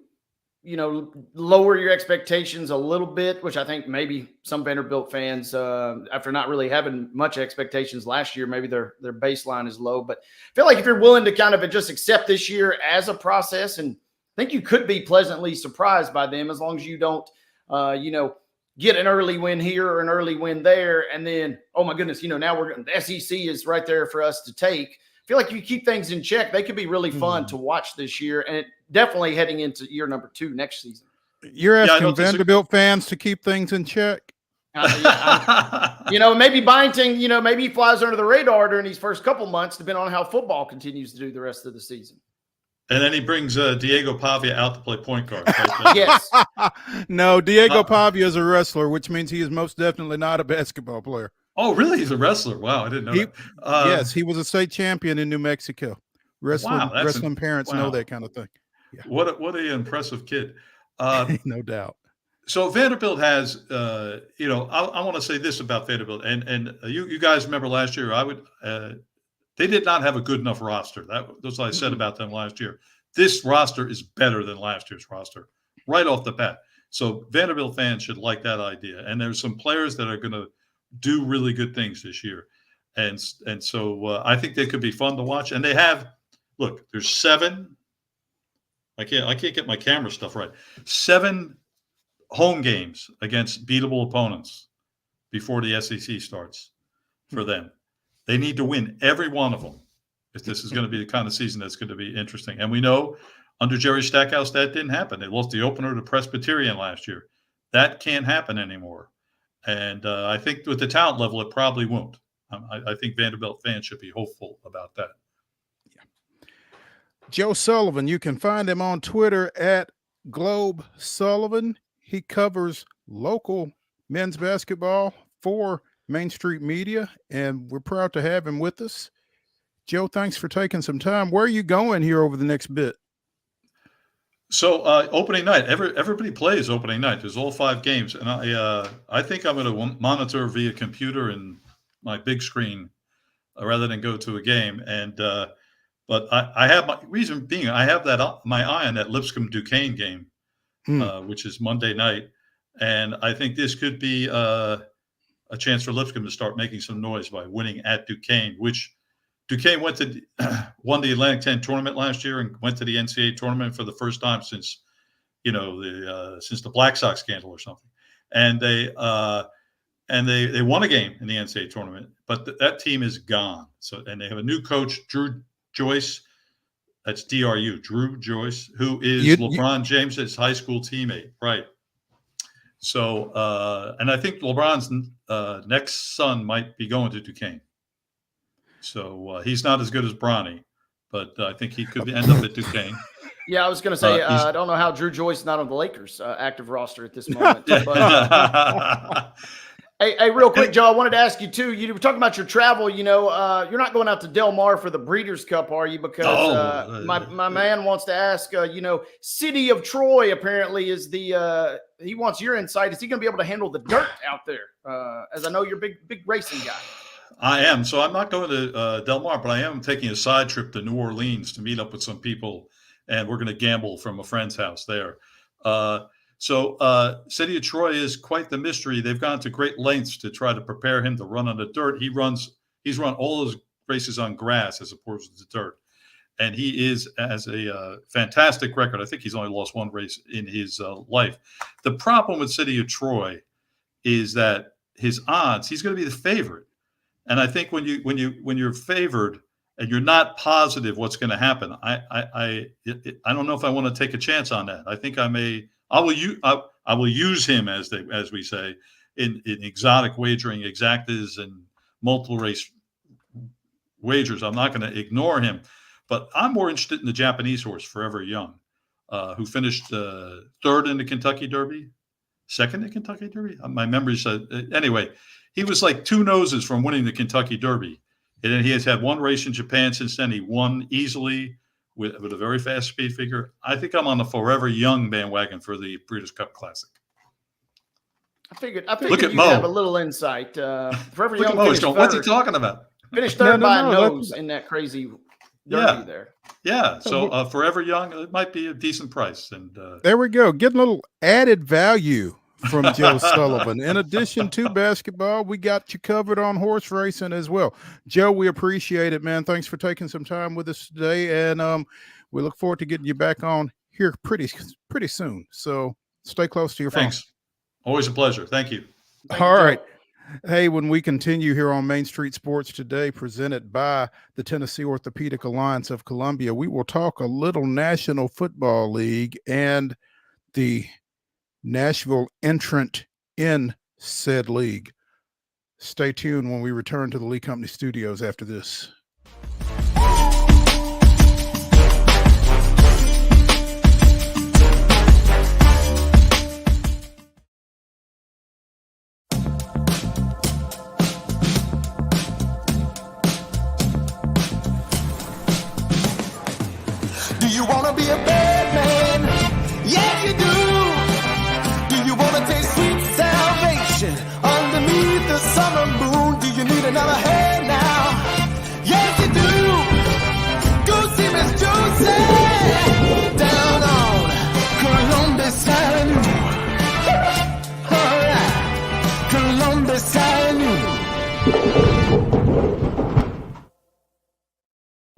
[SPEAKER 2] lower your expectations a little bit, which I think maybe some Vanderbilt fans, after not really having much expectations last year, maybe their baseline is low. But I feel like if you're willing to kind of just accept this year as a process, and I think you could be pleasantly surprised by them as long as you don't, get an early win here or an early win there. And then, oh my goodness, now the SEC is right there for us to take. I feel like if you keep things in check, they could be really fun to watch this year, and definitely heading into year number 2 next season.
[SPEAKER 1] You're asking Vanderbilt fans to keep things in check?
[SPEAKER 2] Maybe Byington, maybe he flies under the radar during these first couple months, depending on how football continues to do the rest of the season.
[SPEAKER 8] And then he brings Diego Pavia out to play point guard. Right?
[SPEAKER 2] Yes.
[SPEAKER 1] No, Diego Pavia is a wrestler, which means he is most definitely not a basketball player.
[SPEAKER 8] Oh, really? He's a wrestler. Wow, I didn't know that.
[SPEAKER 1] Yes, he was a state champion in New Mexico. Wrestling parents know that kind of thing. Yeah.
[SPEAKER 8] What an impressive kid.
[SPEAKER 1] No doubt.
[SPEAKER 8] So Vanderbilt has, I want to say this about Vanderbilt, and you guys remember last year, they did not have a good enough roster. That's what I said about them last year. This roster is better than last year's roster, right off the bat. So Vanderbilt fans should like that idea. And there's some players that are going to do really good things this year. And so I think they could be fun to watch. And they have, there's 7. I can't get my camera stuff right. 7 home games against beatable opponents before the SEC starts for them. They need to win every one of them if this is going to be the kind of season that's going to be interesting. And we know under Jerry Stackhouse that didn't happen. They lost the opener to Presbyterian last year. That can't happen anymore. And I think with the talent level, it probably won't. I think Vanderbilt fans should be hopeful about that.
[SPEAKER 1] Yeah. Joe Sullivan, you can find him on Twitter at Globe Sullivan. He covers local men's basketball for Main Street Media, and we're proud to have him with us. Joe, thanks for taking some time. Where are you going here over the next bit?
[SPEAKER 8] So opening night, everybody plays opening night. There's all 5 games, and I think I'm going to monitor via computer and my big screen rather than go to a game. And but I have my reason being I have my eye on that Lipscomb Duquesne game, which is Monday night, and I think this could be a chance for Lipscomb to start making some noise by winning at Duquesne, which Duquesne won the Atlantic 10 tournament last year and went to the NCAA tournament for the first time since the Black Sox scandal or something. And they won a game in the NCAA tournament, but that team is gone. So, and they have a new coach, Drew Joyce. That's DRU, Drew Joyce, who is LeBron James's high school teammate, right? So, and I think LeBron's next son might be going to Duquesne. So he's not as good as Bronny, but I think he could end up at Duquesne.
[SPEAKER 2] Yeah, I was going to say, I don't know how Drew Joyce is not on the Lakers active roster at this moment. But, hey, real quick, Joe, I wanted to ask you, too. You were talking about your travel. You're not going out to Del Mar for the Breeders' Cup, are you? Because my man wants to ask, City of Troy apparently is he wants your insight. Is he going to be able to handle the dirt out there? As I know you're a big racing guy.
[SPEAKER 8] I am. So I'm not going to Del Mar, but I am taking a side trip to New Orleans to meet up with some people, and we're going to gamble from a friend's house there. So City of Troy is quite the mystery. They've gone to great lengths to try to prepare him to run on the dirt. He's run all his races on grass as opposed to dirt, and he has a fantastic record. I think he's only lost 1 race in his life. The problem with City of Troy is that his odds, he's going to be the favorite. And I think when you're favored and you're not positive what's going to happen, I don't know if I want to take a chance on that. I think I will use him as we say in exotic wagering, exactas and multiple race wagers. I'm not going to ignore him, but I'm more interested in the Japanese horse Forever Young, who finished 3rd in the Kentucky Derby, 2nd in the Kentucky Derby. My memory said anyway. He was like 2 noses from winning the Kentucky Derby. And then he has had 1 race in Japan since then. He won easily with a very fast speed figure. I think I'm on the Forever Young bandwagon for the Breeders' Cup Classic.
[SPEAKER 2] I figured you'd have a little insight. Forever Young finished third.
[SPEAKER 8] What's he talking about?
[SPEAKER 2] Finished third by a nose in that crazy derby there.
[SPEAKER 8] Yeah. So Forever Young, it might be a decent price. And
[SPEAKER 1] there we go. Getting a little added value from Joe Sullivan. In addition to basketball, we got you covered on horse racing as well. Joe, we appreciate it, man. Thanks for taking some time with us today, and we look forward to getting you back on here pretty soon. So stay close to your phone.
[SPEAKER 8] Thanks. Always a pleasure. Thank you.
[SPEAKER 1] All right. Hey, when we continue here on Main Street Sports today, presented by the Tennessee Orthopedic Alliance of Columbia, we will talk a little National Football League and the Nashville entrant in said league. Stay tuned when we return to the Lee Company studios after this.
[SPEAKER 9] Do you want to be a bad man? Yes, you do. Do you want to taste sweet salvation underneath the summer moon? Do you need another hand now? Yes, you do. Go see Miss Josie down on Columbus Avenue. All right, Columbus Avenue.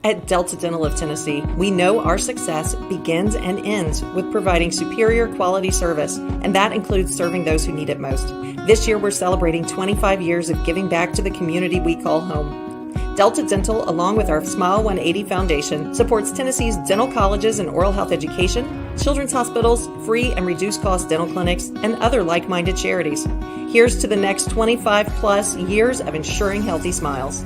[SPEAKER 10] At Delta Dental of Tennessee, we know our success begins and ends with providing superior quality service, and that includes serving those who need it most. This year, we're celebrating 25 years of giving back to the community we call home. Delta Dental, along with our Smile 180 Foundation, supports Tennessee's dental colleges and oral health education, children's hospitals, free and reduced cost dental clinics, and other like-minded charities. Here's to the next 25 plus years of ensuring healthy smiles.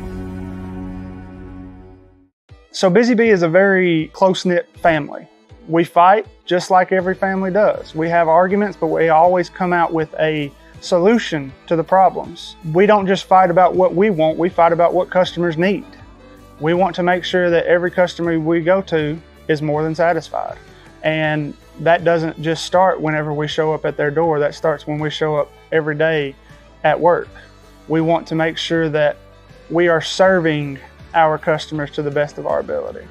[SPEAKER 5] So Busy Bee is a very close-knit family. We fight just like every family does. We have arguments, but we always come out with a solution to the problems. We don't just fight about what we want, we fight about what customers need. We want to make sure that every customer we go to is more than satisfied. And that doesn't just start whenever we show up at their door, that starts when we show up every day at work. We want to make sure that we are serving our customers to the best of our ability.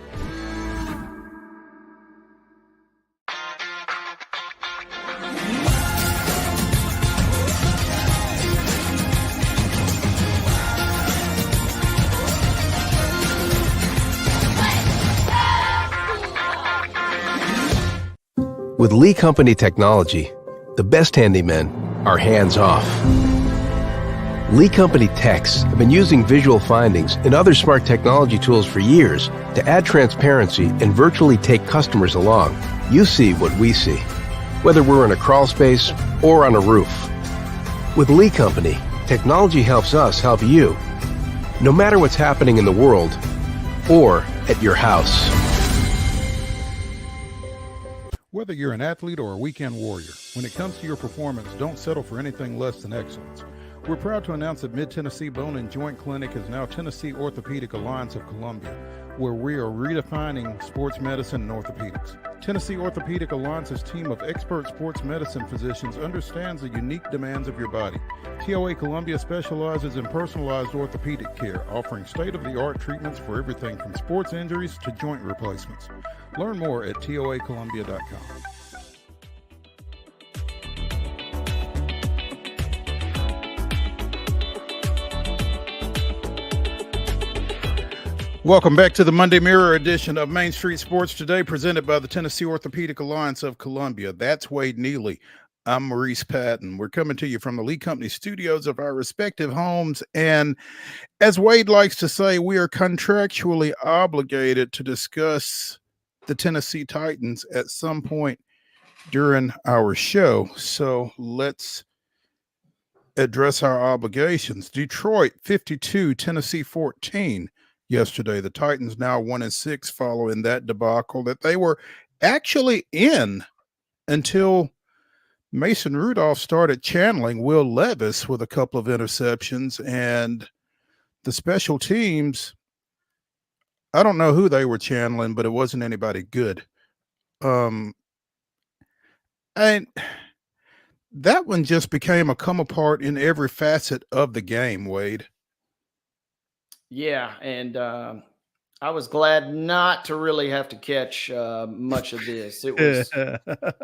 [SPEAKER 7] With Lee Company technology, the best handymen are hands-off. Lee Company techs have been using visual findings and other smart technology tools for years to add transparency and virtually take customers along. You see what we see, whether we're in a crawl space or on a roof. With Lee Company, technology helps us help you, no matter what's happening in the world or at your house.
[SPEAKER 1] Whether you're an athlete or a weekend warrior, when it comes to your performance, don't settle for anything less than excellence. We're proud to announce that Mid-Tennessee Bone and Joint Clinic is now Tennessee Orthopedic Alliance of Columbia, where we are redefining sports medicine and orthopedics. Tennessee Orthopedic Alliance's team of expert sports medicine physicians understands the unique demands of your body. TOA Columbia specializes in personalized orthopedic care, offering state-of-the-art treatments for everything from sports injuries to joint replacements. Learn more at toacolumbia.com. Welcome back to the Monday Mirror edition of Main Street Sports Today, presented by the Tennessee Orthopedic Alliance of Columbia. That's Wade Neely. I'm Maurice Patton. We're coming to you from the Lee Company studios of our respective homes. And as Wade likes to say, we are contractually obligated to discuss the Tennessee Titans at some point during our show. So let's address our obligations. Detroit 52, Tennessee 14. Yesterday, the Titans now 1-6 following that debacle that they were actually in until Mason Rudolph started channeling Will Levis with a couple of interceptions, and the special teams, I don't know who they were channeling, but it wasn't anybody good. And that one just became a come apart in every facet of the game, Wade.
[SPEAKER 2] Yeah, and I was glad not to really have to catch much of this. It was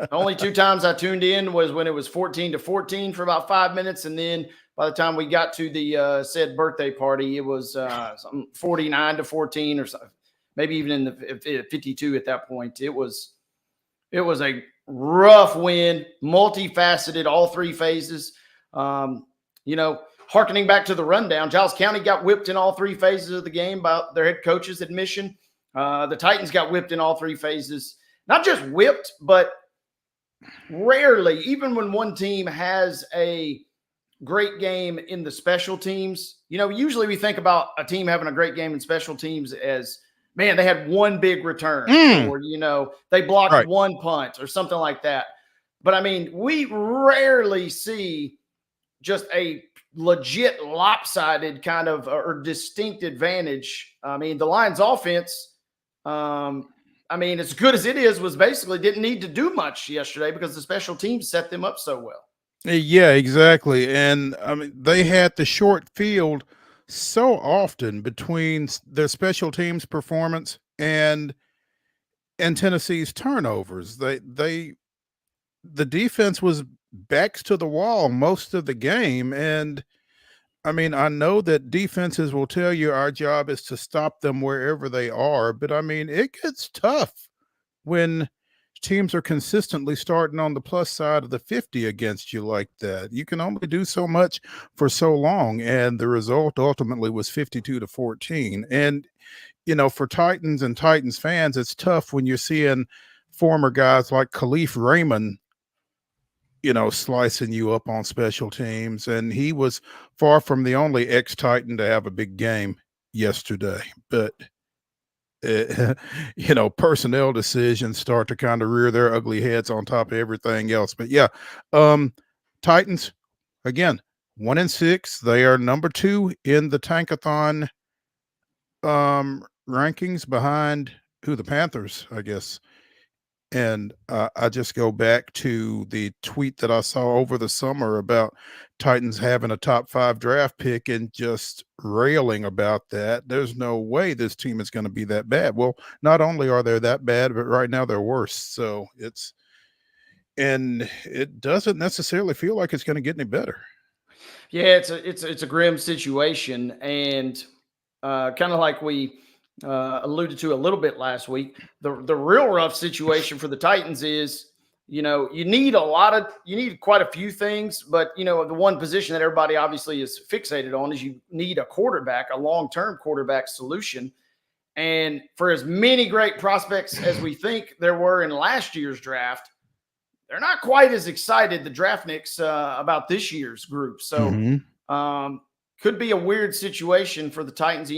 [SPEAKER 2] only 2 times I tuned in was when it was 14-14 for about 5 minutes, and then by the time we got to the said birthday party, it was 49-14 or something, maybe even in the 52 at that point. It was a rough win, multifaceted, all 3 phases. Harkening back to the rundown, Giles County got whipped in all 3 phases of the game by their head coach's admission. The Titans got whipped in all 3 phases. Not just whipped, but rarely, even when one team has a great game in the special teams, usually we think about a team having a great game in special teams as, man, they had one big return or, they blocked one punt or something like that. But, I mean, we rarely see just a legit lopsided kind of or distinct advantage. I mean, the Lions offense, as good as it is, was basically didn't need to do much yesterday because the special teams set them up so well.
[SPEAKER 1] Yeah, exactly. And I mean, they had the short field so often between their special teams performance and Tennessee's turnovers. The defense was backs to the wall most of the game. And I mean, I know that defenses will tell you our job is to stop them wherever they are, but I mean, it gets tough when teams are consistently starting on the plus side of the 50 against you like that. You can only do so much for so long, and the result ultimately was 52-14. And for Titans and Titans fans, it's tough when you're seeing former guys like Khalif Raymond slicing you up on special teams. And he was far from the only ex-Titan to have a big game yesterday. But, personnel decisions start to kind of rear their ugly heads on top of everything else. But, yeah, Titans Again, 1-6. They are number 2 in the Tankathon rankings behind the Panthers, I guess. And I just go back to the tweet that I saw over the summer about Titans having a top 5 draft pick and just railing about that. There's no way this team is going to be that bad. Well, not only are they that bad, but right now they're worse. So it doesn't necessarily feel like it's going to get any better.
[SPEAKER 2] Yeah, it's a grim situation, and kind of like we alluded to a little bit last week. The real rough situation for the Titans is, you need quite a few things, but the one position that everybody obviously is fixated on is you need a quarterback, a long-term quarterback solution. And for as many great prospects as we think there were in last year's draft, they're not quite as excited, the draftniks, about this year's group. So could be a weird situation for the Titans.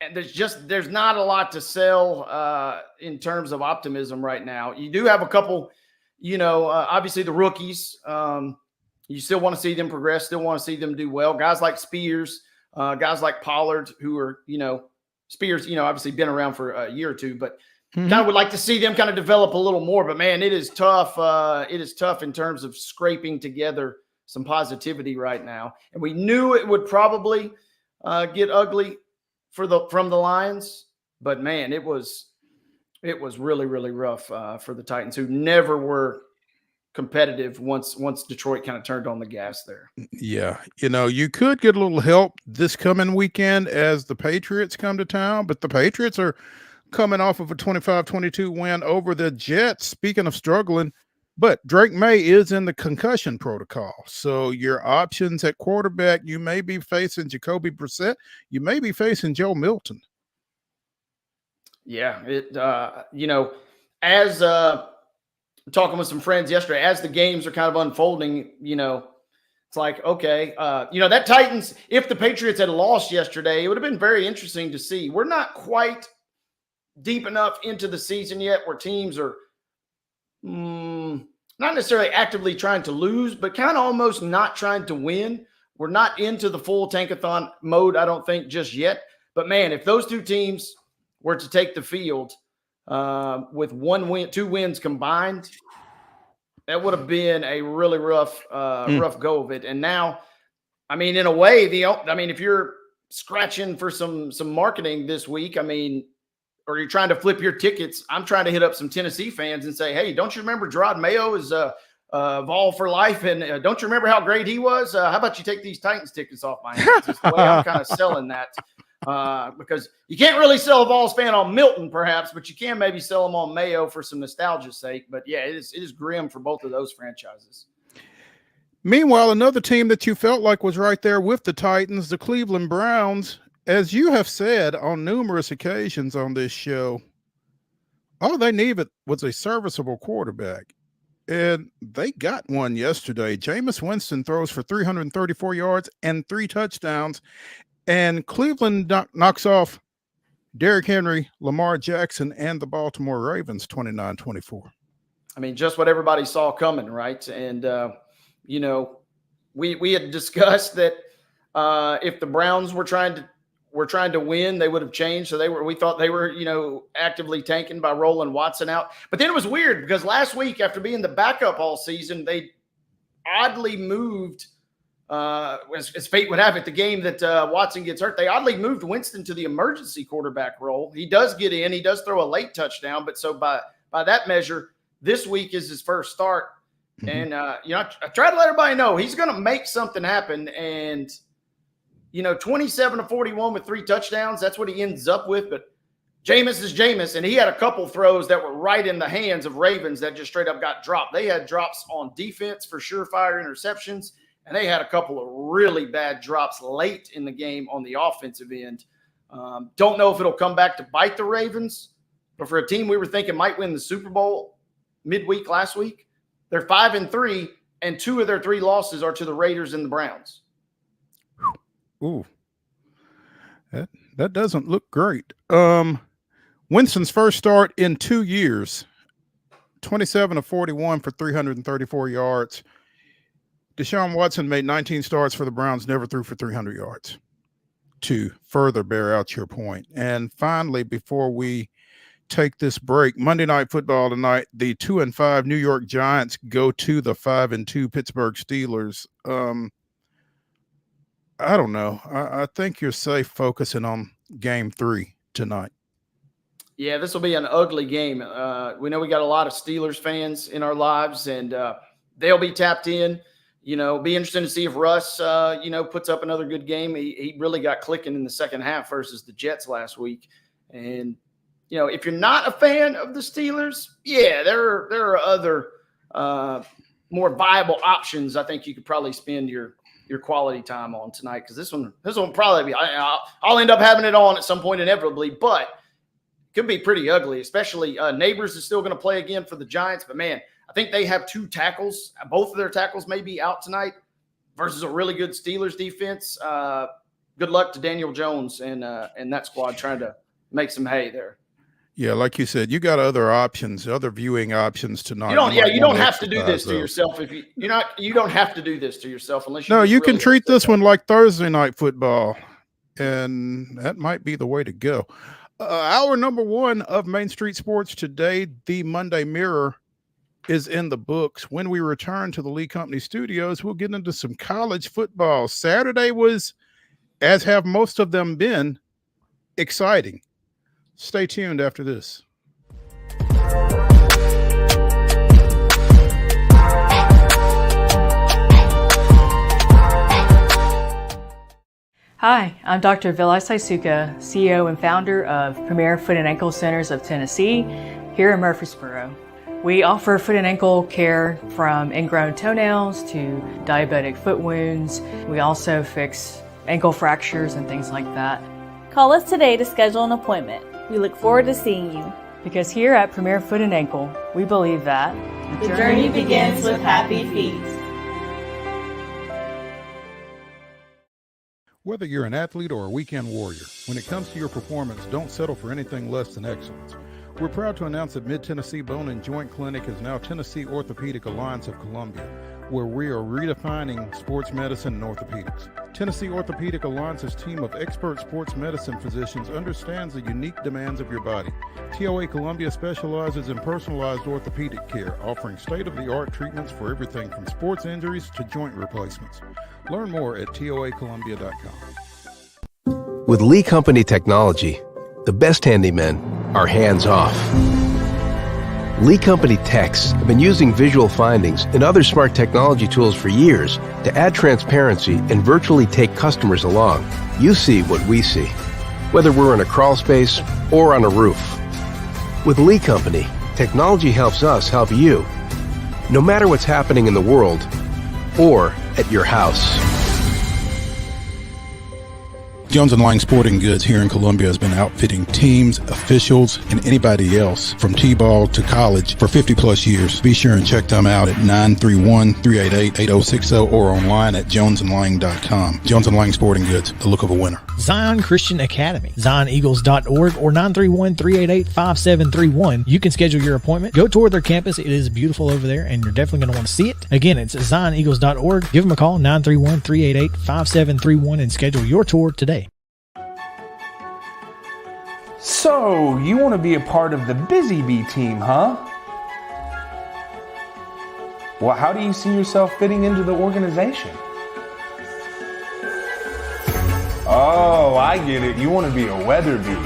[SPEAKER 2] And there's not a lot to sell in terms of optimism right now. You do have a couple, obviously the rookies. You still want to see them progress, still want to see them do well. Guys like Spears, guys like Pollard, who are, Spears, obviously been around for a year or two, but kind of would like to see them kind of develop a little more. But man, it is tough. It is tough in terms of scraping together some positivity right now. And we knew it would probably get ugly from the Lions, but man, it was really, really rough for the Titans, who never were competitive once Detroit kind of turned on the gas there.
[SPEAKER 1] Yeah. You could get a little help this coming weekend as the Patriots come to town, but the Patriots are coming off of a 25-22 win over the Jets. Speaking of struggling, but Drake May is in the concussion protocol. So your options at quarterback, you may be facing Jacoby Brissett. You may be facing Joe Milton.
[SPEAKER 2] Yeah. As talking with some friends yesterday, as the games are kind of unfolding, it's like, okay, that Titans, if the Patriots had lost yesterday, it would have been very interesting to see. We're not quite deep enough into the season yet where teams are not necessarily actively trying to lose, but kind of almost not trying to win. We're not into the full tankathon mode, I don't think, just yet. But man, if those two teams were to take the field with 2 wins combined, that would have been a really rough go of it. And now, in a way, if you're scratching for some marketing this week, or you're trying to flip your tickets, I'm trying to hit up some Tennessee fans and say, hey, don't you remember Gerard Mayo is Vol for life? And don't you remember how great he was? How about you take these Titans tickets off my hands? That's the way I'm kind of selling that. Because you can't really sell a Vols fan on Milton, perhaps, but you can maybe sell them on Mayo for some nostalgia's sake. But yeah, it is grim for both of those franchises.
[SPEAKER 1] Meanwhile, another team that you felt like was right there with the Titans, the Cleveland Browns, as you have said on numerous occasions on this show, all they needed was a serviceable quarterback. And they got one yesterday. Jameis Winston throws for 334 yards and 3 touchdowns. And Cleveland knocks off Derrick Henry, Lamar Jackson, and the Baltimore Ravens 29-24.
[SPEAKER 2] Just what everybody saw coming, right? And, we had discussed that if the Browns were trying to win, they would have changed. So we thought they were, actively tanking by rolling Watson out. But then it was weird because last week, after being the backup all season, they oddly moved, as fate would have it, the game that Watson gets hurt, they oddly moved Winston to the emergency quarterback role. He does get in, he does throw a late touchdown, but so by that measure, this week is his first start. And, I try to let everybody know he's going to make something happen. And, 27-41 with 3 touchdowns, that's what he ends up with. But Jameis is Jameis, and he had a couple throws that were right in the hands of Ravens that just straight up got dropped. They had drops on defense for surefire interceptions, and they had a couple of really bad drops late in the game on the offensive end. Don't know if it'll come back to bite the Ravens, but for a team we were thinking might win the Super Bowl midweek last week, they're 5-3, and 2 of their 3 losses are to the Raiders and the Browns.
[SPEAKER 1] Ooh, that doesn't look great. Winston's first start in 2 years, 27-41 for 334 yards, Deshaun Watson made 19 starts for the Browns, never threw for 300 yards, to further bear out your point. And finally, before we take this break, Monday Night Football tonight, the 2-5 New York Giants go to the 5-2 Pittsburgh Steelers. I don't know. I think you're safe focusing on game 3 tonight.
[SPEAKER 2] Yeah, this will be an ugly game. We know we got a lot of Steelers fans in our lives, and they'll be tapped in. You know, be interesting to see if Russ, puts up another good game. He really got clicking in the second half versus the Jets last week. And, you know, if you're not a fan of the Steelers, yeah, there are other more viable options I think you could probably spend your quality time on tonight, because this one probably be, I'll end up having it on at some point inevitably, but could be pretty ugly, especially Neighbors is still going to play again for the Giants. But, man, I think they have 2 tackles. Both of their tackles may be out tonight versus a really good Steelers defense. Good luck to Daniel Jones and that squad trying to make some hay there.
[SPEAKER 1] Yeah, like you said, you got other options, other viewing options tonight.
[SPEAKER 2] You don't have to do this to yourself if you don't have to do this to yourself unless you.
[SPEAKER 1] No, you can treat this one like Thursday night football, and that might be the way to go. Hour number 1 of Main Street Sports today, the Monday Mirror, is in the books. When we return to the Lee Company studios, we'll get into some college football. Saturday was, as have most of them been, exciting. Stay tuned after this.
[SPEAKER 11] Hi, I'm Dr. Vilay Saisuka, CEO and founder of Premier Foot and Ankle Centers of Tennessee here in Murfreesboro. We offer foot and ankle care from ingrown toenails to diabetic foot wounds. We also fix ankle fractures and things like that.
[SPEAKER 12] Call us today to schedule an appointment. We look forward to seeing you.
[SPEAKER 11] Because here at Premier Foot and Ankle, we believe that
[SPEAKER 12] the journey begins with happy feet.
[SPEAKER 1] Whether you're an athlete or a weekend warrior, when it comes to your performance, don't settle for anything less than excellence. We're proud to announce that Mid-Tennessee Bone and Joint Clinic is now Tennessee Orthopedic Alliance of Columbia, where we are redefining sports medicine and orthopedics. Tennessee Orthopedic Alliance's team of expert sports medicine physicians understands the unique demands of your body. TOA Columbia specializes in personalized orthopedic care, offering state-of-the-art treatments for everything from sports injuries to joint replacements. Learn more at toacolumbia.com.
[SPEAKER 7] With Lee Company technology, the best handymen are hands-off. Lee Company techs have been using visual findings and other smart technology tools for years to add transparency and virtually take customers along. You see what we see, whether we're in a crawl space or on a roof. With Lee Company, technology helps us help you, no matter what's happening in the world or at your house.
[SPEAKER 1] Jones & Lang Sporting Goods here in Columbia has been outfitting teams, officials, and anybody else from T-ball to college for 50 plus years. Be sure and check them out at 931-388-8060 or online at jonesandlang.com. Jones & Lang Sporting Goods, the look of a winner.
[SPEAKER 6] Zion Christian Academy, zioneagles.org or 931-388-5731. You can schedule your appointment. Go tour their campus. It is beautiful over there, and you're definitely going to want to see it. Again, it's zioneagles.org. Give them a call, 931-388-5731, and schedule your tour today.
[SPEAKER 13] So, you want to be a part of the Busy Bee team, huh? Well, how do you see yourself fitting into the organization? Oh, I get it. You want to be a weather bee.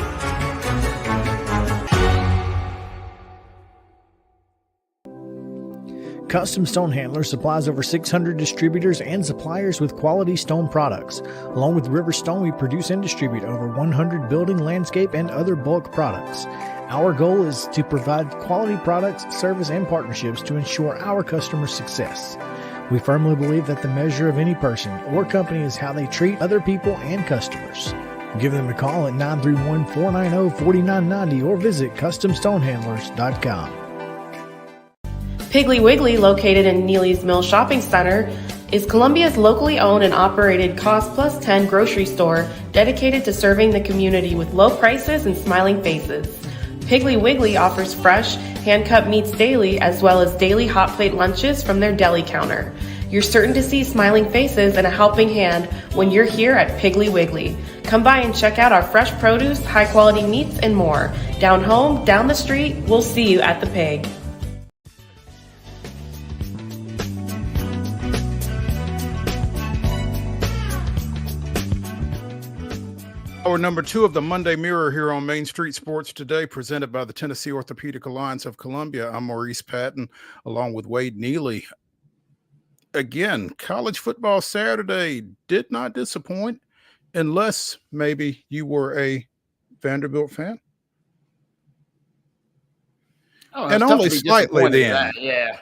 [SPEAKER 6] Custom Stone Handler supplies over 600 distributors and suppliers with quality stone products. Along with River Stone, we produce and distribute over 100 building, landscape, and other bulk products. Our goal is to provide quality products, service, and partnerships to ensure our customers' success. We firmly believe that the measure of any person or company is how they treat other people and customers. Give them a call at 931-490-4990 or visit CustomStonehandlers.com.
[SPEAKER 14] Piggly Wiggly, located in Neely's Mill Shopping Center, is Columbia's locally owned and operated Cost Plus 10 grocery store dedicated to serving the community with low prices and smiling faces. Piggly Wiggly offers fresh, hand-cut meats daily, as well as daily hot plate lunches from their deli counter. You're certain to see smiling faces and a helping hand when you're here at Piggly Wiggly. Come by and check out our fresh produce, high-quality meats, and more. Down home, down the street, we'll see you at the Pig.
[SPEAKER 1] Hour number 2 of the Monday Mirror here on Main Street Sports Today, presented by the Tennessee Orthopedic Alliance of Columbia. I'm Maurice Patton, along with Wade Neely. Again, college football Saturday did not disappoint, unless maybe you were a Vanderbilt fan.
[SPEAKER 2] Oh,
[SPEAKER 1] and only slightly then.
[SPEAKER 2] Yeah.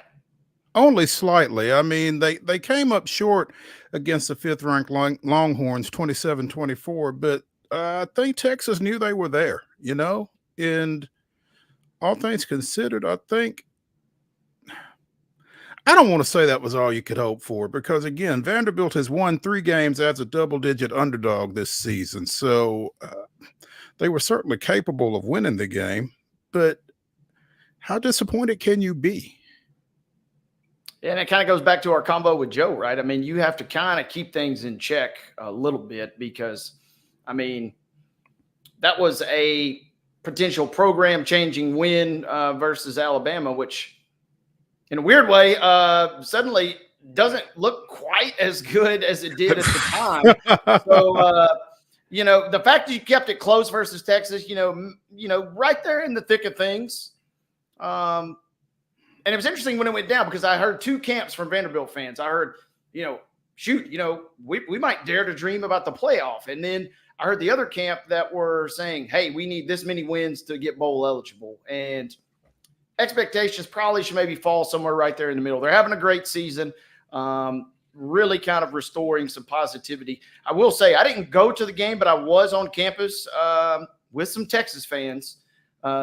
[SPEAKER 1] Only slightly. I mean, they came up short against the 5th-ranked Longhorns, 27-24, but I think Texas knew they were there, and all things considered, I don't want to say that was all you could hope for, because again, Vanderbilt has won 3 games as a double-digit underdog this season. So they were certainly capable of winning the game, but how disappointed can you be?
[SPEAKER 2] And it kind of goes back to our combo with Joe, right? I mean, you have to kind of keep things in check a little bit because, I mean, that was a potential program-changing win versus Alabama, which in a weird way suddenly doesn't look quite as good as it did at the time. So, the fact that you kept it close versus Texas, right there in the thick of things. And it was interesting when it went down because I heard 2 camps from Vanderbilt fans. I heard, we might dare to dream about the playoff. And then I heard the other camp that were saying, hey, we need this many wins to get bowl eligible. And expectations probably should maybe fall somewhere right there in the middle. They're having a great season, really kind of restoring some positivity. I will say I didn't go to the game, but I was on campus with some Texas fans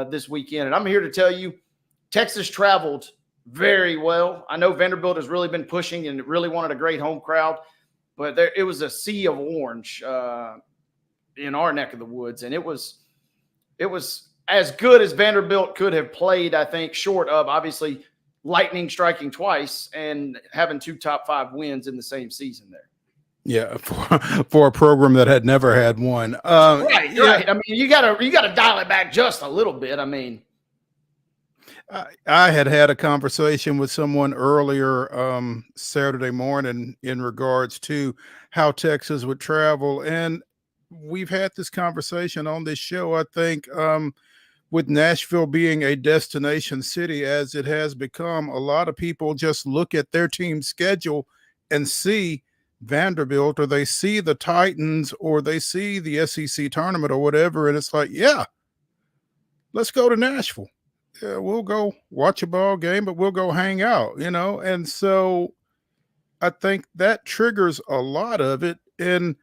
[SPEAKER 2] this weekend. And I'm here to tell you, Texas traveled very well. I know Vanderbilt has really been pushing and really wanted a great home crowd, but it was a sea of orange in our neck of the woods. And it was as good as Vanderbilt could have played, I think, short of obviously lightning striking twice and having 2 top 5 wins in the same season there.
[SPEAKER 1] Yeah, for a program that had never had one.
[SPEAKER 2] Right. I mean, you gotta dial it back just a little bit. I mean,
[SPEAKER 1] I had a conversation with someone earlier Saturday morning in regards to how Texas would travel, and we've had this conversation on this show. I think with Nashville being a destination city as it has become, a lot of people just look at their team's schedule and see Vanderbilt, or they see the Titans, or they see the SEC tournament or whatever, and it's like, yeah, let's go to Nashville. Yeah, we'll go watch a ball game, but we'll go hang out, and so I think that triggers a lot of it. And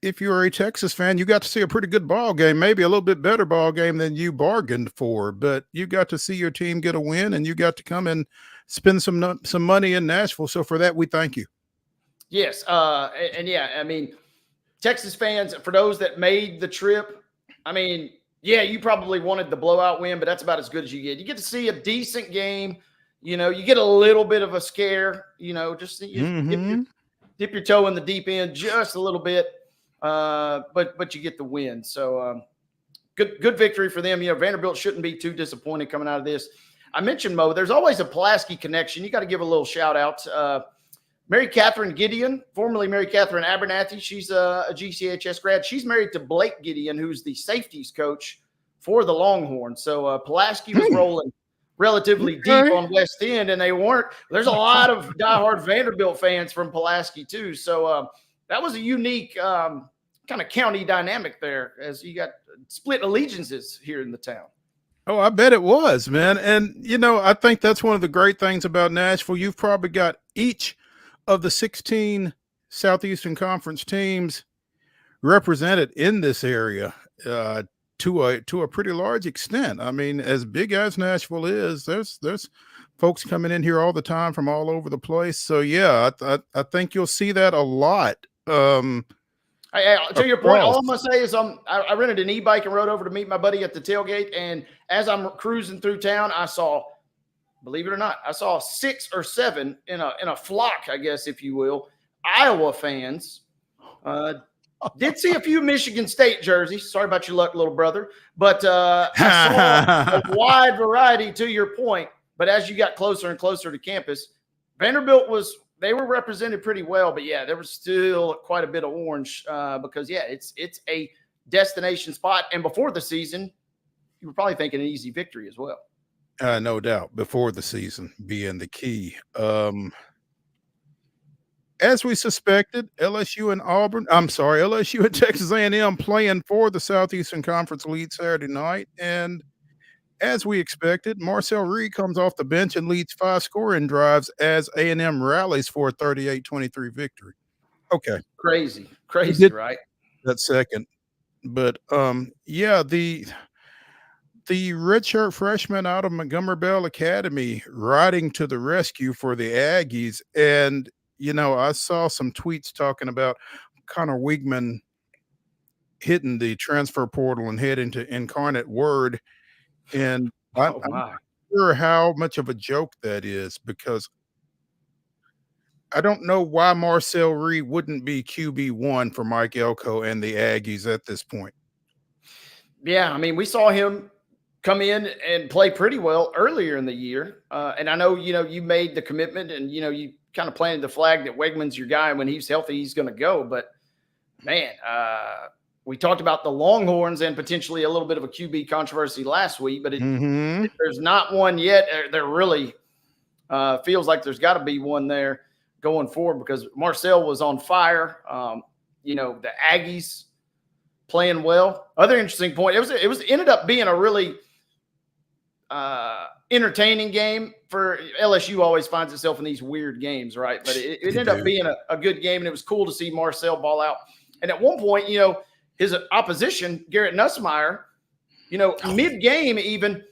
[SPEAKER 1] if you're a Texas fan, you got to see a pretty good ball game, maybe a little bit better ball game than you bargained for, but you got to see your team get a win, and you got to come and spend some money in Nashville. So for that, we thank you.
[SPEAKER 2] Yes. And yeah, I mean, Texas fans, for those that made the trip, I mean, yeah, you probably wanted the blowout win, but that's about as good as you get. You get to see a decent game. You get a little bit of a scare, just dip your toe in the deep end just a little bit. But you get the win. So good victory for them. Vanderbilt shouldn't be too disappointed coming out of this. I mentioned, Mo, there's always a Pulaski connection. You got to give a little shout out. Mary Catherine Gideon, formerly Mary Catherine Abernathy. She's a GCHS grad. She's married to Blake Gideon, who's the safeties coach for the Longhorns. So Pulaski was rolling relatively deep on West End, and they weren't. There's a lot of diehard Vanderbilt fans from Pulaski too. So that was a unique kind of county dynamic there, as you got split allegiances here in the town.
[SPEAKER 1] Oh, I bet it was, man. And, I think that's one of the great things about Nashville. You've probably got each of the 16 Southeastern Conference teams represented in this area to a pretty large extent. I mean, as big as Nashville is, there's folks coming in here all the time from all over the place. So, yeah, I think you'll see that a lot.
[SPEAKER 2] To your point, all I'm gonna say is I rented an e-bike and rode over to meet my buddy at the tailgate, and as I'm cruising through town, I saw, believe it or not, I saw 6 or 7 in a flock, I guess, if you will, Iowa fans. Did see a few Michigan State jerseys. Sorry about your luck, little brother. But I saw a wide variety, to your point. But as you got closer and closer to campus, Vanderbilt they were represented pretty well. But, yeah, there was still quite a bit of orange because, yeah, it's a destination spot. And before the season, you were probably thinking an easy victory as well.
[SPEAKER 1] No doubt. Before the season being the key. As we suspected, LSU and Texas A&M playing for the Southeastern Conference lead Saturday night. And as we expected, Marcel Reed comes off the bench and leads 5 scoring drives as A&M rallies for a 38-23 victory. Okay.
[SPEAKER 2] Crazy, right?
[SPEAKER 1] That second. But, yeah, the redshirt freshman out of Montgomery Bell Academy riding to the rescue for the Aggies. And, you know, I saw some tweets talking about Connor Weigman hitting the transfer portal and heading to Incarnate Word. And I'm not sure how much of a joke that is, because I don't know why Marcel Reed wouldn't be QB1 for Mike Elko and the Aggies at this point.
[SPEAKER 2] Yeah, I mean, we saw him come in and play pretty well earlier in the year. And I know, you made the commitment and, you kind of planted the flag that Wegman's your guy. When he's healthy, he's going to go. But, man, we talked about the Longhorns and potentially a little bit of a QB controversy last week. But there's not one yet. There really feels like there's got to be one there going forward, because Marcel was on fire. The Aggies playing well. Other interesting point, it ended up being a really entertaining game. For LSU always finds itself in these weird games, right? But it ended up being a good game, and it was cool to see Marcel ball out. And at one point, his opposition, Garrett Nussmeier, mid-game even,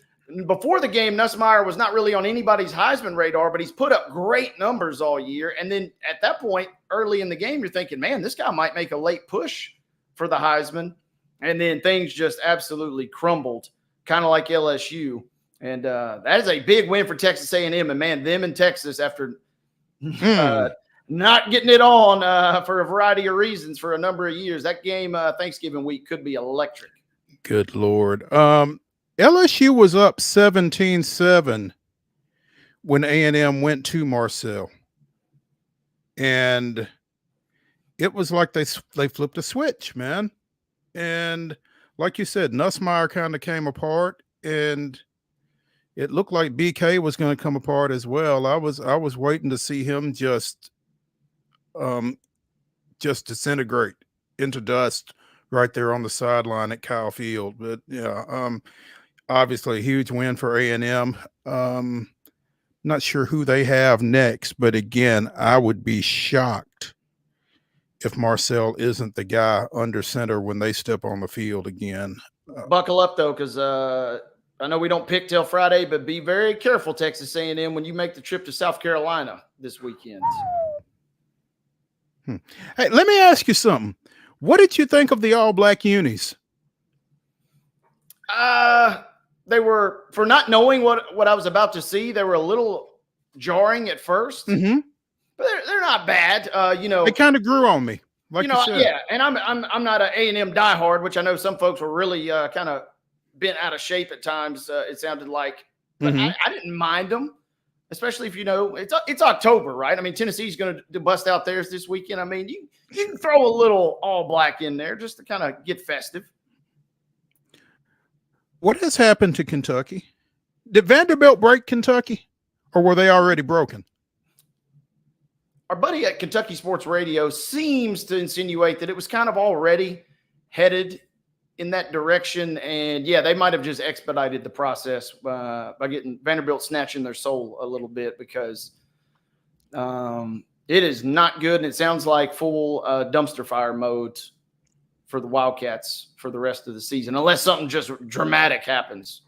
[SPEAKER 2] before the game, Nussmeier was not really on anybody's Heisman radar, but he's put up great numbers all year. And then at that point, early in the game, you're thinking, man, this guy might make a late push for the Heisman. And then things just absolutely crumbled, kind of like LSU. And that is a big win for Texas A&M. And, man, them in Texas, after not getting it on for a variety of reasons for a number of years, that game Thanksgiving week could be electric.
[SPEAKER 1] Good Lord. LSU was up 17-7 when A&M went to Marcel. And it was like they flipped a switch, man. And like you said, Nussmeier kind of came apart, and it looked like BK was going to come apart as well. I was waiting to see him just disintegrate into dust right there on the sideline at Kyle Field. But yeah, obviously a huge win for A&M. Not sure who they have next, but again, I would be shocked if Marcel isn't the guy under center when they step on the field again.
[SPEAKER 2] Buckle up, though, because I know we don't pick till Friday, but be very careful, Texas A&M, when you make the trip to South Carolina this weekend.
[SPEAKER 1] Hey, let me ask you something. What did you think of the all-black unis?
[SPEAKER 2] They were, for not knowing what I was about to see, they were a little jarring at first.
[SPEAKER 1] Mm-hmm.
[SPEAKER 2] But they're not bad.
[SPEAKER 1] They kind of grew on me, like you said.
[SPEAKER 2] Yeah. And I'm not an A&M diehard, which I know some folks were really kind of bent out of shape at times. It sounded like, but I didn't mind them, especially if it's October, right? I mean, Tennessee's going to bust out theirs this weekend. I mean, you can throw a little all black in there just to kind of get festive.
[SPEAKER 1] What has happened to Kentucky? Did Vanderbilt break Kentucky, or were they already broken?
[SPEAKER 2] Our buddy at Kentucky Sports Radio seems to insinuate that it was kind of already headed in that direction. And, yeah, they might have just expedited the process by getting Vanderbilt snatching their soul a little bit, because it is not good. And it sounds like full dumpster fire mode for the Wildcats for the rest of the season, unless something just dramatic happens.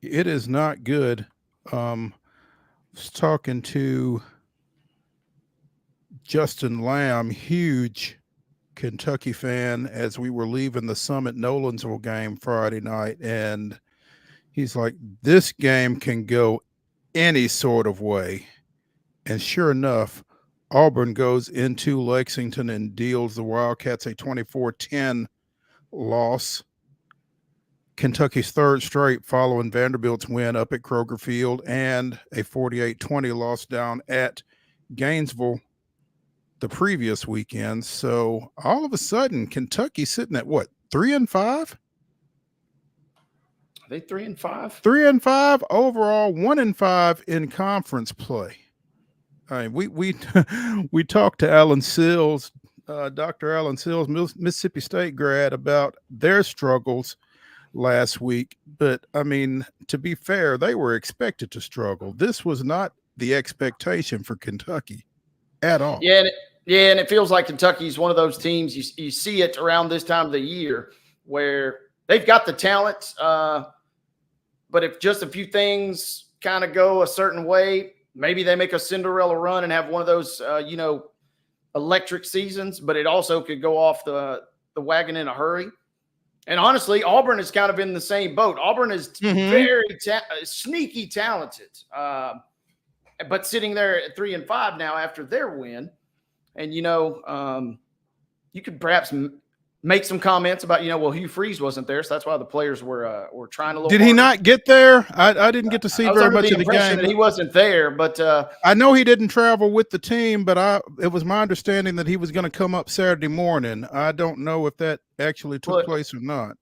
[SPEAKER 1] It is not good. I was talking to Justin Lamb, huge Kentucky fan as we were leaving the Summit Nolensville game Friday night, and he's like, this game can go any sort of way. And sure enough, Auburn goes into Lexington and deals the Wildcats a 24-10 loss. Kentucky's third straight following Vanderbilt's win up at Kroger Field and a 48-20 loss down at Gainesville the previous weekend. So all of a sudden, Kentucky sitting at what, 3-5?
[SPEAKER 2] Are they 3-5?
[SPEAKER 1] 3-5 overall, 1-5 in conference play. I mean, we talked to Alan Sills, Dr. Alan Sills, Mississippi State grad, about their struggles last week. But I mean, to be fair, they were expected to struggle. This was not the expectation for Kentucky at all.
[SPEAKER 2] Yeah, and it feels like Kentucky's one of those teams you see it around this time of the year where they've got the talent, but if just a few things kind of go a certain way, maybe they make a Cinderella run and have one of those, electric seasons, but it also could go off the wagon in a hurry. And honestly, Auburn is kind of in the same boat. Auburn is very sneaky talented, but sitting there at 3-5 now after their win. And, you could perhaps make some comments about, well, Hugh Freeze wasn't there, so that's why the players were trying a little.
[SPEAKER 1] Did he not get there? I didn't get to see very much of the game.
[SPEAKER 2] That he wasn't there, but
[SPEAKER 1] I know he didn't travel with the team, but it was my understanding that he was going to come up Saturday morning. I don't know if that actually took place or not.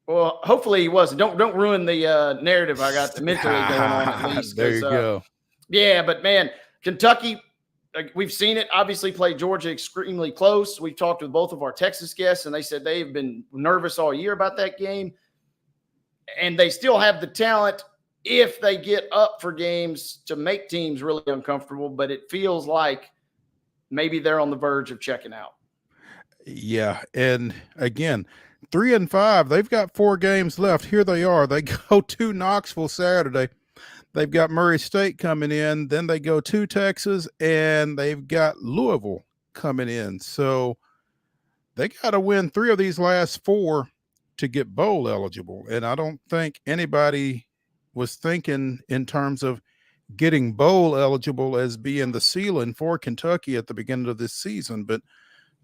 [SPEAKER 2] Well, hopefully he wasn't. Don't ruin the narrative I got mentally going on at least.
[SPEAKER 1] There you go.
[SPEAKER 2] Yeah, but man, Kentucky. We've seen it obviously play Georgia extremely close. We've talked with both of our Texas guests, and they said they've been nervous all year about that game. And they still have the talent if they get up for games to make teams really uncomfortable. But it feels like maybe they're on the verge of checking out.
[SPEAKER 1] Yeah. And again, 3-5, they've got 4 games left. Here they are. They go to Knoxville Saturday. They've got Murray State coming in. Then they go to Texas, and they've got Louisville coming in. So they got to win 3 of these last 4 to get bowl eligible. And I don't think anybody was thinking in terms of getting bowl eligible as being the ceiling for Kentucky at the beginning of this season. But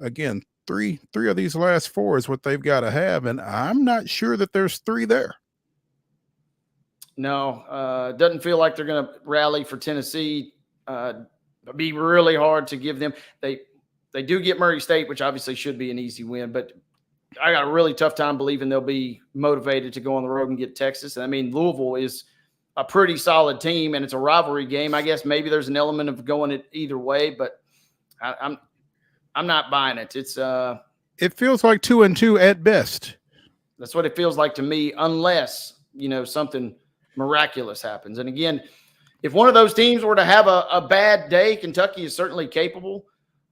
[SPEAKER 1] again, three of these last 4 is what they've got to have. And I'm not sure that there's 3 there.
[SPEAKER 2] No, it doesn't feel like they're going to rally for Tennessee. It'd be really hard to give them. They do get Murray State, which obviously should be an easy win, but I got a really tough time believing they'll be motivated to go on the road and get Texas. And I mean, Louisville is a pretty solid team, and it's a rivalry game. I guess maybe there's an element of going it either way, but I'm not buying it.
[SPEAKER 1] It feels like 2-2 at best.
[SPEAKER 2] That's what it feels like to me, unless something miraculous happens. And again, if one of those teams were to have a bad day, Kentucky is certainly capable,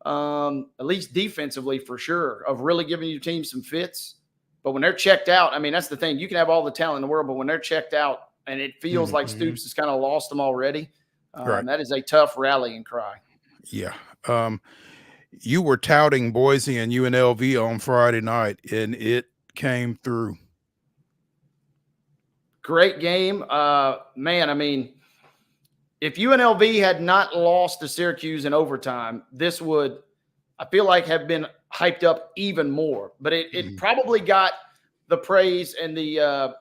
[SPEAKER 2] at least defensively for sure, of really giving your team some fits. But when they're checked out, I mean, that's the thing. You can have all the talent in the world, but when they're checked out and it feels like Stoops has kind of lost them already,
[SPEAKER 1] right.
[SPEAKER 2] That is a tough rallying cry.
[SPEAKER 1] Yeah. You were touting Boise and UNLV on Friday night, and it came through.
[SPEAKER 2] Great game. Man, I mean, if UNLV had not lost to Syracuse in overtime, this would, I feel like, have been hyped up even more. But it probably got the praise and the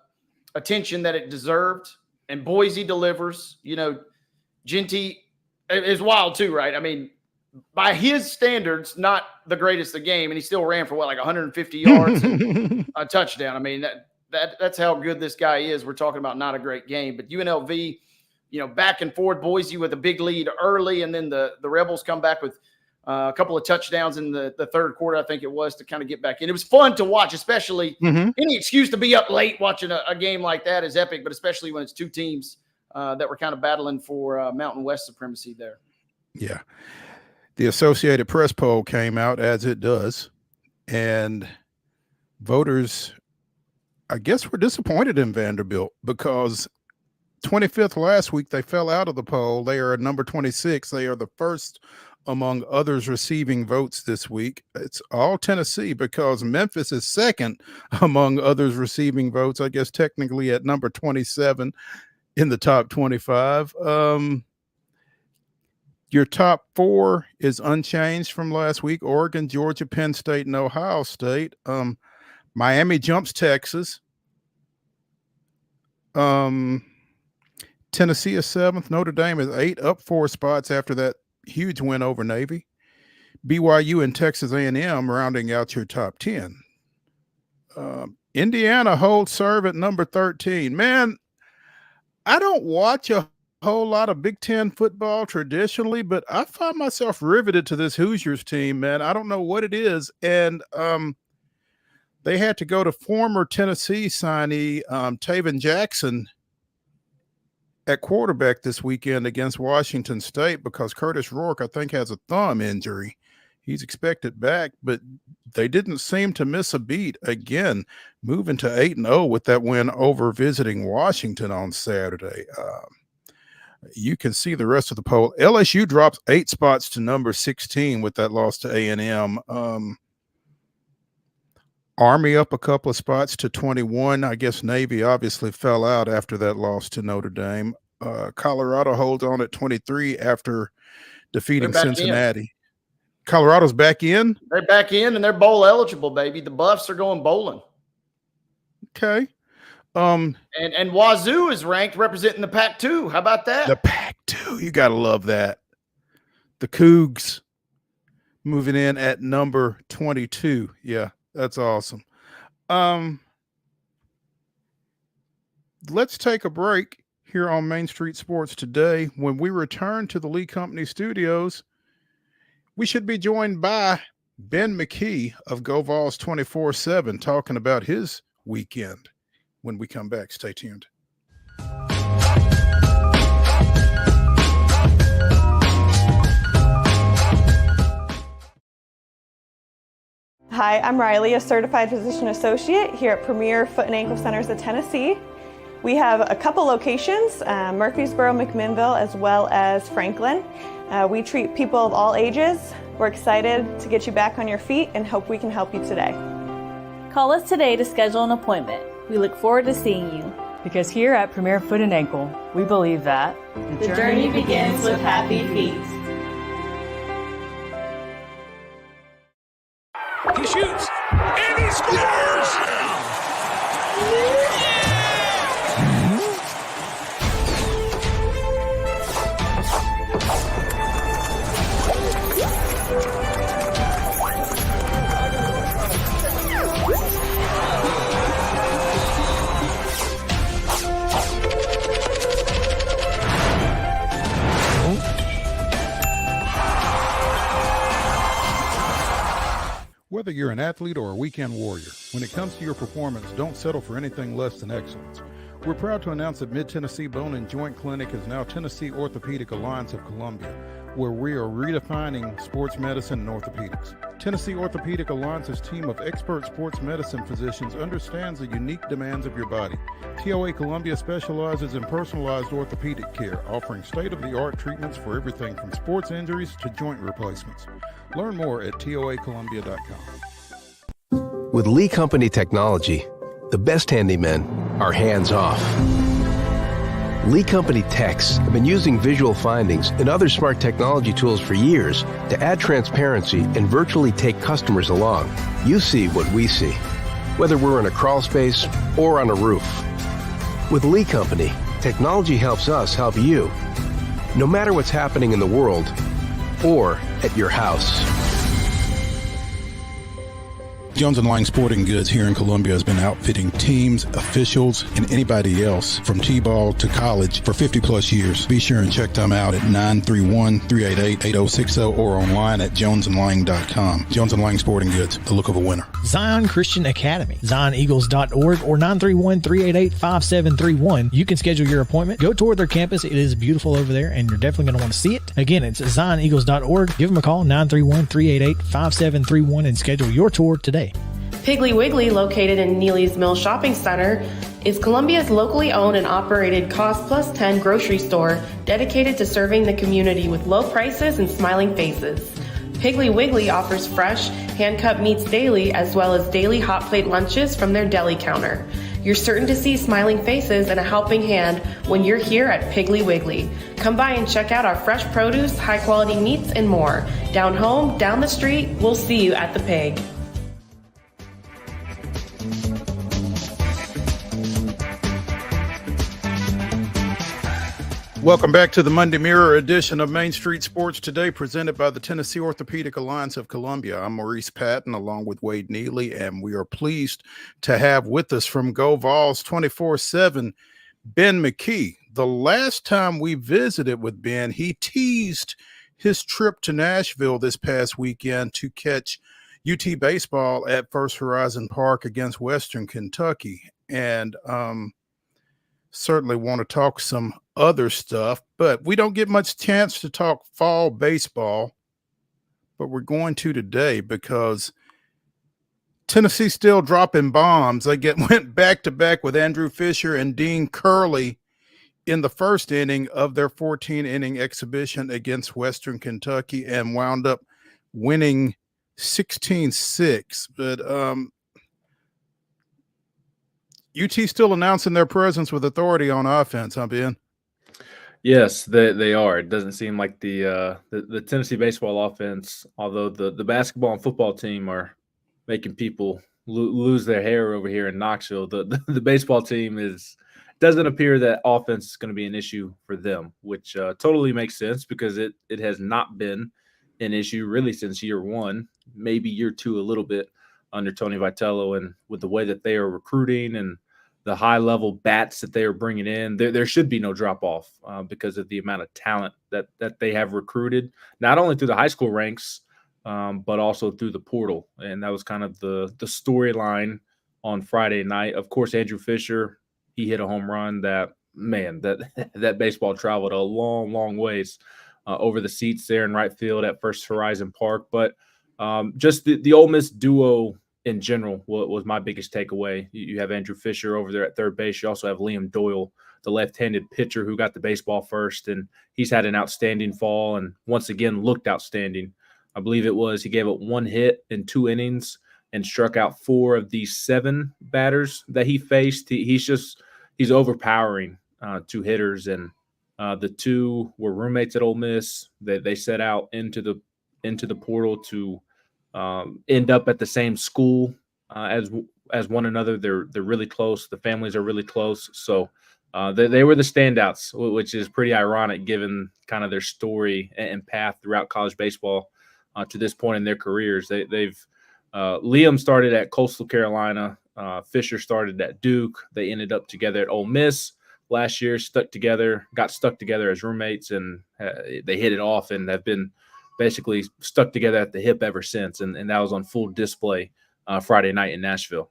[SPEAKER 2] attention that it deserved. And Boise delivers. Genty is wild too, right? I mean, by his standards, not the greatest of the game. And he still ran for, 150 yards and a touchdown. I mean, that's how good this guy is. We're talking about not a great game, but UNLV, back and forth. Boise with a big lead early, and then the Rebels come back with a couple of touchdowns in the third quarter, I think it was, to kind of get back in. It was fun to watch, especially any excuse to be up late watching a game like that is epic, but especially when it's 2 teams that were kind of battling for Mountain West supremacy there.
[SPEAKER 1] Yeah. The Associated Press poll came out, as it does, and voters, I guess, we're disappointed in Vanderbilt because 25th last week, they fell out of the poll. They are at number 26. They are the first among others receiving votes this week. It's all Tennessee because Memphis is second among others receiving votes, I guess technically at number 27 in the top 25. Your top 4 is unchanged from last week: Oregon, Georgia, Penn State, and Ohio State. Miami jumps Texas. Tennessee is 7th. Notre Dame is 8, up 4 spots after that huge win over Navy. BYU and Texas A&M rounding out your top 10. Indiana holds serve at number 13. Man, I don't watch a whole lot of Big Ten football traditionally, but I find myself riveted to this Hoosiers team, man. I don't know what it is. And they had to go to former Tennessee signee Taven Jackson at quarterback this weekend against Washington State because Curtis Rourke, I think, has a thumb injury. He's expected back, but they didn't seem to miss a beat. Again, moving to 8-0 with that win over visiting Washington on Saturday. You can see the rest of the poll. LSU drops 8 spots to number 16 with that loss to A&M. Army up a couple of spots to 21. I guess Navy obviously fell out after that loss to Notre Dame. Colorado holds on at 23 after defeating Cincinnati. Colorado's back in?
[SPEAKER 2] They're back in, and they're bowl eligible, baby. The Buffs are going bowling.
[SPEAKER 1] Okay.
[SPEAKER 2] And Wazoo is ranked representing the Pac-2. How about that?
[SPEAKER 1] The Pac-2. You got to love that. The Cougs moving in at number 22. Yeah, that's awesome. Let's take a break here on Main Street Sports today. When we return to the Lee Company studios, we should be joined by Ben McKee of Go Vols 24/7 talking about his weekend. When we come back, stay tuned.
[SPEAKER 15] Hi, I'm Riley, a certified physician associate here at Premier Foot and Ankle Centers of Tennessee. We have a couple locations, Murfreesboro, McMinnville, as well as Franklin. We treat people of all ages. We're excited to get you back on your feet and hope we can help you today.
[SPEAKER 12] Call us today to schedule an appointment. We look forward to seeing you.
[SPEAKER 11] Because here at Premier Foot and Ankle, we believe that
[SPEAKER 12] the journey begins with happy feet.
[SPEAKER 3] He shoots, and he scores!
[SPEAKER 1] Whether you're an athlete or a weekend warrior, when it comes to your performance, don't settle for anything less than excellence. We're proud to announce that Mid-Tennessee Bone and Joint Clinic is now Tennessee Orthopedic Alliance of Columbia, where we are redefining sports medicine and orthopedics. Tennessee Orthopedic Alliance's team of expert sports medicine physicians understands the unique demands of your body. TOA Columbia specializes in personalized orthopedic care, offering state-of-the-art treatments for everything from sports injuries to joint replacements. Learn more at toacolumbia.com.
[SPEAKER 7] With Lee Company technology, the best handymen are hands-off. Lee Company techs have been using visual findings and other smart technology tools for years to add transparency and virtually take customers along. You see what we see, whether we're in a crawl space or on a roof. With Lee Company, technology helps us help you, no matter what's happening in the world or at your house.
[SPEAKER 1] Jones & Lang Sporting Goods here in Columbia has been outfitting teams, officials, and anybody else from T-ball to college for 50 plus years. Be sure and check them out at 931-388-8060 or online at jonesandlang.com. Jones & Lang Sporting Goods, the look of a winner.
[SPEAKER 6] Zion Christian Academy, zioneagles.org or 931-388-5731. You can schedule your appointment. Go tour their campus. It is beautiful over there, and you're definitely going to want to see it. Again, it's zioneagles.org. Give them a call, 931-388-5731, and schedule your tour today.
[SPEAKER 14] Piggly Wiggly, located in Neely's Mill Shopping Center, is Columbia's locally owned and operated Cost Plus 10 grocery store dedicated to serving the community with low prices and smiling faces. Piggly Wiggly offers fresh, hand-cut meats daily, as well as daily hot plate lunches from their deli counter. You're certain to see smiling faces and a helping hand when you're here at Piggly Wiggly. Come by and check out our fresh produce, high-quality meats, and more. Down home, down the street, we'll see you at the Pig.
[SPEAKER 1] Welcome back to the Monday Mirror edition of Main Street Sports Today, presented by the Tennessee Orthopedic Alliance of Columbia. I'm Maurice Patton, along with Wade Neely, and we are pleased to have with us from Go Vols 24/7, Ben McKee. The last time we visited with Ben, he teased his trip to Nashville this past weekend to catch UT baseball at First Horizon Park against Western Kentucky. And certainly want to talk some other stuff, but we don't get much chance to talk fall baseball, but we're going to today because Tennessee still dropping bombs. They went back to back with Andrew Fisher and Dean Curley in the first inning of their 14-inning exhibition against Western Kentucky and wound up winning 16-6. But UT still announcing their presence with authority on offense, huh, Ben?
[SPEAKER 16] Yes, they are. It doesn't seem like the Tennessee baseball offense, although the basketball and football team are making people lose their hair over here in Knoxville. The baseball team doesn't appear that offense is going to be an issue for them, which totally makes sense because it has not been an issue really since year one, maybe year two a little bit under Tony Vitello, and with the way that they are recruiting and the high-level bats that they are bringing in, there should be no drop-off because of the amount of talent that they have recruited, not only through the high school ranks, but also through the portal. And that was kind of the storyline on Friday night. Of course, Andrew Fisher, he hit a home run that baseball traveled a long, long ways over the seats there in right field at First Horizon Park. But just the Ole Miss duo in general was my biggest takeaway. You have Andrew Fisher over there at third base. You also have Liam Doyle, the left-handed pitcher who got the baseball first, and he's had an outstanding fall and once again looked outstanding. I believe he gave up one hit in 2 innings and struck out 4 of the 7 batters that he faced. He's overpowering 2 hitters, and the 2 were roommates at Ole Miss. They set out into the portal to end up at the same school as one another. They're really close. The families are really close. So they were the standouts, which is pretty ironic given kind of their story and path throughout college baseball to this point in their careers. Liam started at Coastal Carolina. Fisher started at Duke. They ended up together at Ole Miss last year, got stuck together as roommates, and they hit it off and have been basically stuck together at the hip ever since. And that was on full display Friday night in Nashville.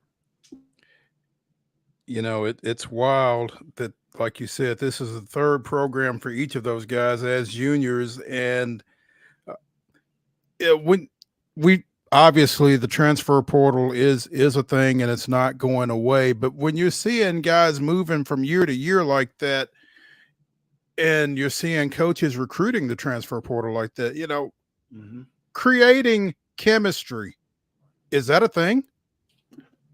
[SPEAKER 1] You know, it's wild that, like you said, this is the 3rd program for each of those guys as juniors. And when we obviously the transfer portal is a thing and it's not going away. But when you're seeing guys moving from year to year like that, and you're seeing coaches recruiting the transfer portal like that, creating chemistry, is that a thing?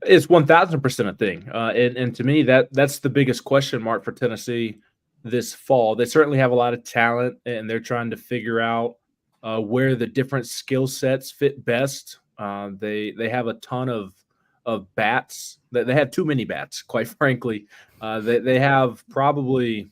[SPEAKER 16] It's 1,000% a thing. And to me, that's the biggest question mark for Tennessee this fall. They certainly have a lot of talent, and they're trying to figure out where the different skill sets fit best. They have a ton of bats. They have too many bats, quite frankly. They have probably,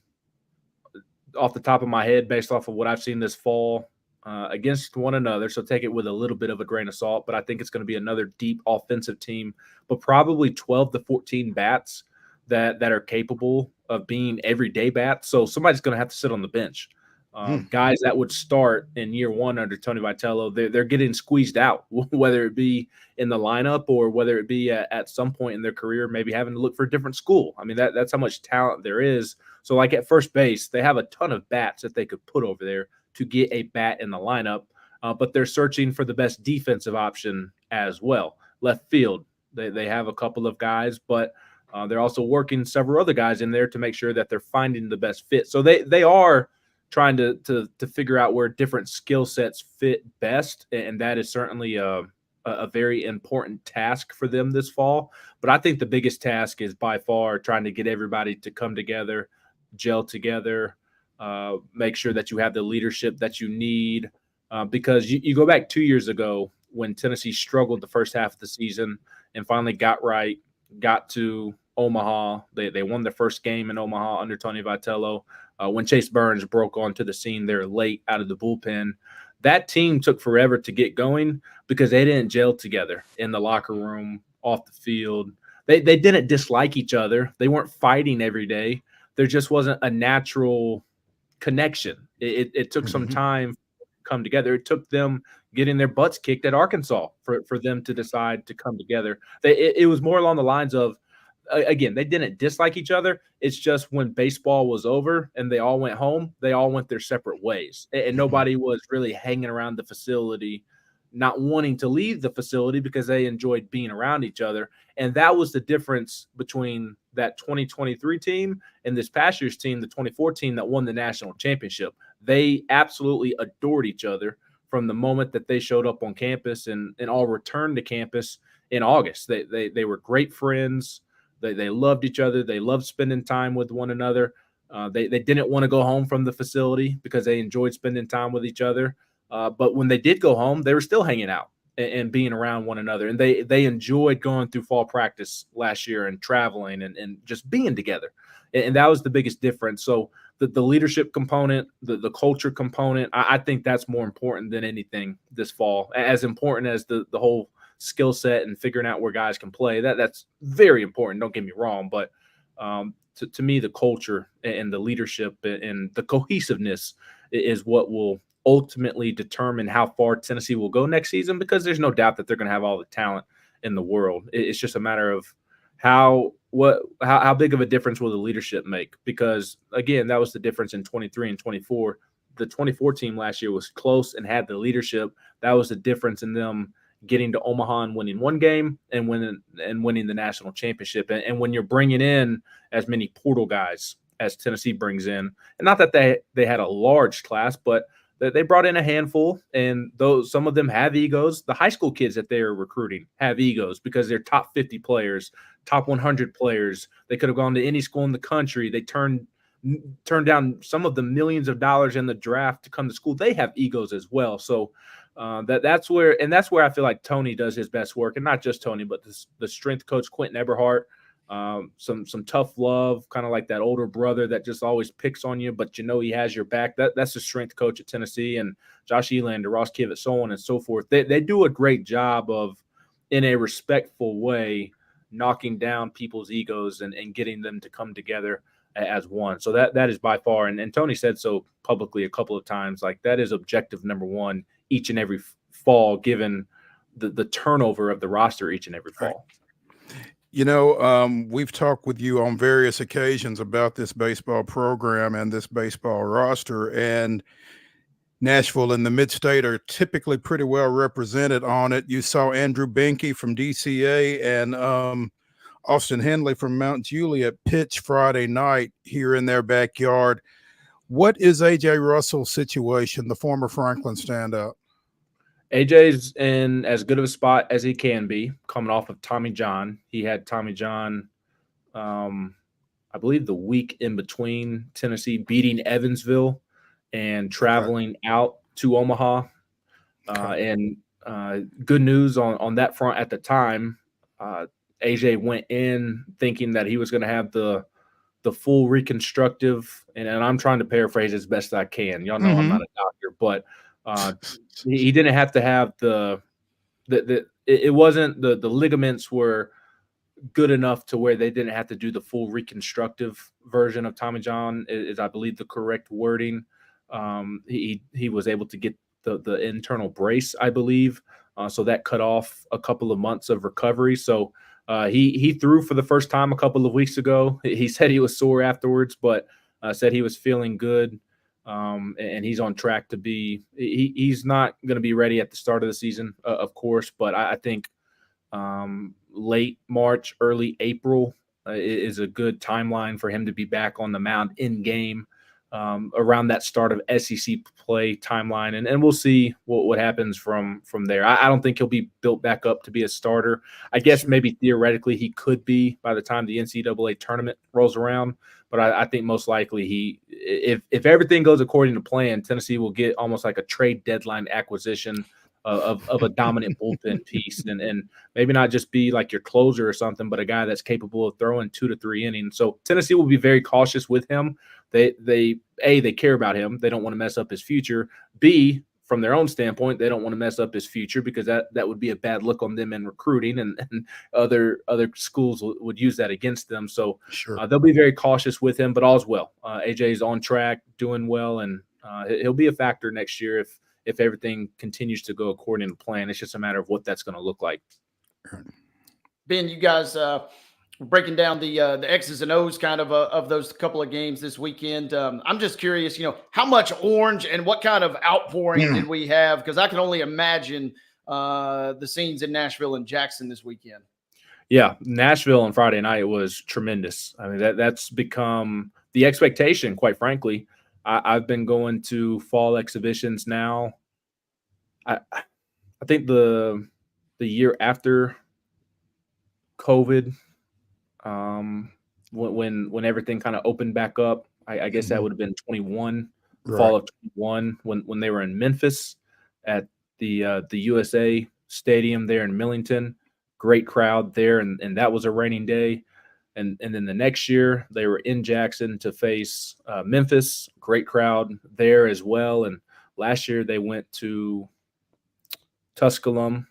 [SPEAKER 16] off the top of my head, based off of what I've seen this fall, against one another, so take it with a little bit of a grain of salt, but I think it's going to be another deep offensive team, but probably 12 to 14 bats that are capable of being everyday bats. So somebody's going to have to sit on the bench. Guys that would start in year one under Tony Vitello, they're getting squeezed out, whether it be in the lineup or whether it be at some point in their career, maybe having to look for a different school. I mean, that's how much talent there is. So like at first base, they have a ton of bats that they could put over there to get a bat in the lineup, but they're searching for the best defensive option as well. Left field, They have a couple of guys, but they're also working several other guys in there to make sure that they're finding the best fit. So they are trying to figure out where different skill sets fit best, and that is certainly a very important task for them this fall. But I think the biggest task is by far trying to get everybody to come together, gel together, make sure that you have the leadership that you need. Because you go back 2 years ago when Tennessee struggled the first half of the season and finally got right, got to Omaha. They won their first game in Omaha under Tony Vitello. When Chase Burns broke onto the scene there late out of the bullpen, that team took forever to get going because they didn't gel together in the locker room, off the field. They didn't dislike each other. They weren't fighting every day. There just wasn't a natural connection. It took some time to come together. It took them getting their butts kicked at Arkansas for them to decide to come together. It was more along the lines of, again, they didn't dislike each other. It's just when baseball was over and they all went home, they all went their separate ways. And nobody was really hanging around the facility, not wanting to leave the facility because they enjoyed being around each other. And that was the difference between that 2023 team and this past year's team, the 24 team that won the national championship. They absolutely adored each other from the moment that they showed up on campus and all returned to campus in August. They were great friends. They loved each other. They loved spending time with one another. They didn't want to go home from the facility because they enjoyed spending time with each other. But when they did go home, they were still hanging out and being around one another. And they enjoyed going through fall practice last year and traveling and just being together. And that was the biggest difference. So the leadership component, the culture component, I think that's more important than anything this fall, as important as the whole skill set and figuring out where guys can play. That's very important. Don't get me wrong. But to me, the culture and the leadership and the cohesiveness is what will ultimately determine how far Tennessee will go next season, because there's no doubt that they're going to have all the talent in the world. It's just a matter of how big of a difference will the leadership make? Because again, that was the difference in 23 and 24. The 24 team last year was close and had the leadership. That was the difference in them getting to Omaha and winning one game and winning the national championship. And when you're bringing in as many portal guys as Tennessee brings in, and not that they had a large class, but they brought in a handful, and those, some of them have egos. The high school kids that they're recruiting have egos because they're top 50 players, top 100 players. They could have gone to any school in the country. They turned down some of the millions of dollars in the draft to come to school. They have egos as well. So that's where I feel like Tony does his best work, and not just Tony, but the strength coach Quentin Eberhardt. Some tough love, kind of like that older brother that just always picks on you, but you know he has your back. That's the strength coach at Tennessee, and Josh Elander, Ross Kivett, so on and so forth. They do a great job of, in a respectful way, knocking down people's egos and getting them to come together as one. So that is by far, and Tony said so publicly a couple of times, like that is objective number one each and every fall, given the turnover of the roster each and every fall.
[SPEAKER 1] You know, we've talked with you on various occasions about this baseball program and this baseball roster, and Nashville and the Mid-State are typically pretty well represented on it. You saw Andrew Benke from DCA and Austin Henley from Mount Juliet pitch Friday night here in their backyard. What is A.J. Russell's situation, the former Franklin standout?
[SPEAKER 16] AJ's in as good of a spot as he can be, coming off of Tommy John. He had Tommy John, I believe, the week in between Tennessee beating Evansville and traveling out to Omaha. And good news on that front at the time. AJ went in thinking that he was going to have the full reconstructive, and I'm trying to paraphrase as best I can. Y'all know I'm not a doctor, but he didn't have to have it wasn't the ligaments were good enough to where they didn't have to do the full reconstructive version of Tommy John is I believe the correct wording. He was able to get the internal brace, I believe. So that cut off a couple of months of recovery. So he threw for the first time a couple of weeks ago. He said he was sore afterwards, but said he was feeling good. And he's on track to be he's not going to be ready at the start of the season, of course, but I think late March, early April is a good timeline for him to be back on the mound in game around that start of SEC play timeline. And we'll see what happens from there. I don't think he'll be built back up to be a starter. I guess maybe theoretically he could be by the time the NCAA tournament rolls around. But I think most likely if everything goes according to plan, Tennessee will get almost like a trade deadline acquisition of a dominant bullpen piece, and maybe not just be like your closer or something, but a guy that's capable of throwing 2 to 3 innings. So Tennessee will be very cautious with him. They care about him. They don't want to mess up his future. B, from their own standpoint, they don't want to mess up his future because that would be a bad look on them in recruiting, and other schools would use that against them. So they'll be very cautious with him, but all's well. AJ is on track, doing well, and he'll be a factor next year if everything continues to go according to plan. It's just a matter of what that's going to look like.
[SPEAKER 2] Ben, you guys breaking down the X's and O's kind of those couple of games this weekend. I'm just curious, how much orange and what kind of outpouring did we have? Because I can only imagine the scenes in Nashville and Jackson this weekend.
[SPEAKER 16] Yeah, Nashville on Friday night was tremendous. I mean, that's become the expectation, quite frankly. I've been going to fall exhibitions now. I think the year after COVID, when everything kind of opened back up, I guess that would have been 21, fall of 21, when they were in Memphis at the USA Stadium there in Millington. Great crowd there, and that was a raining day. And then the next year they were in Jackson to face Memphis. Great crowd there as well. And last year they went to Tusculum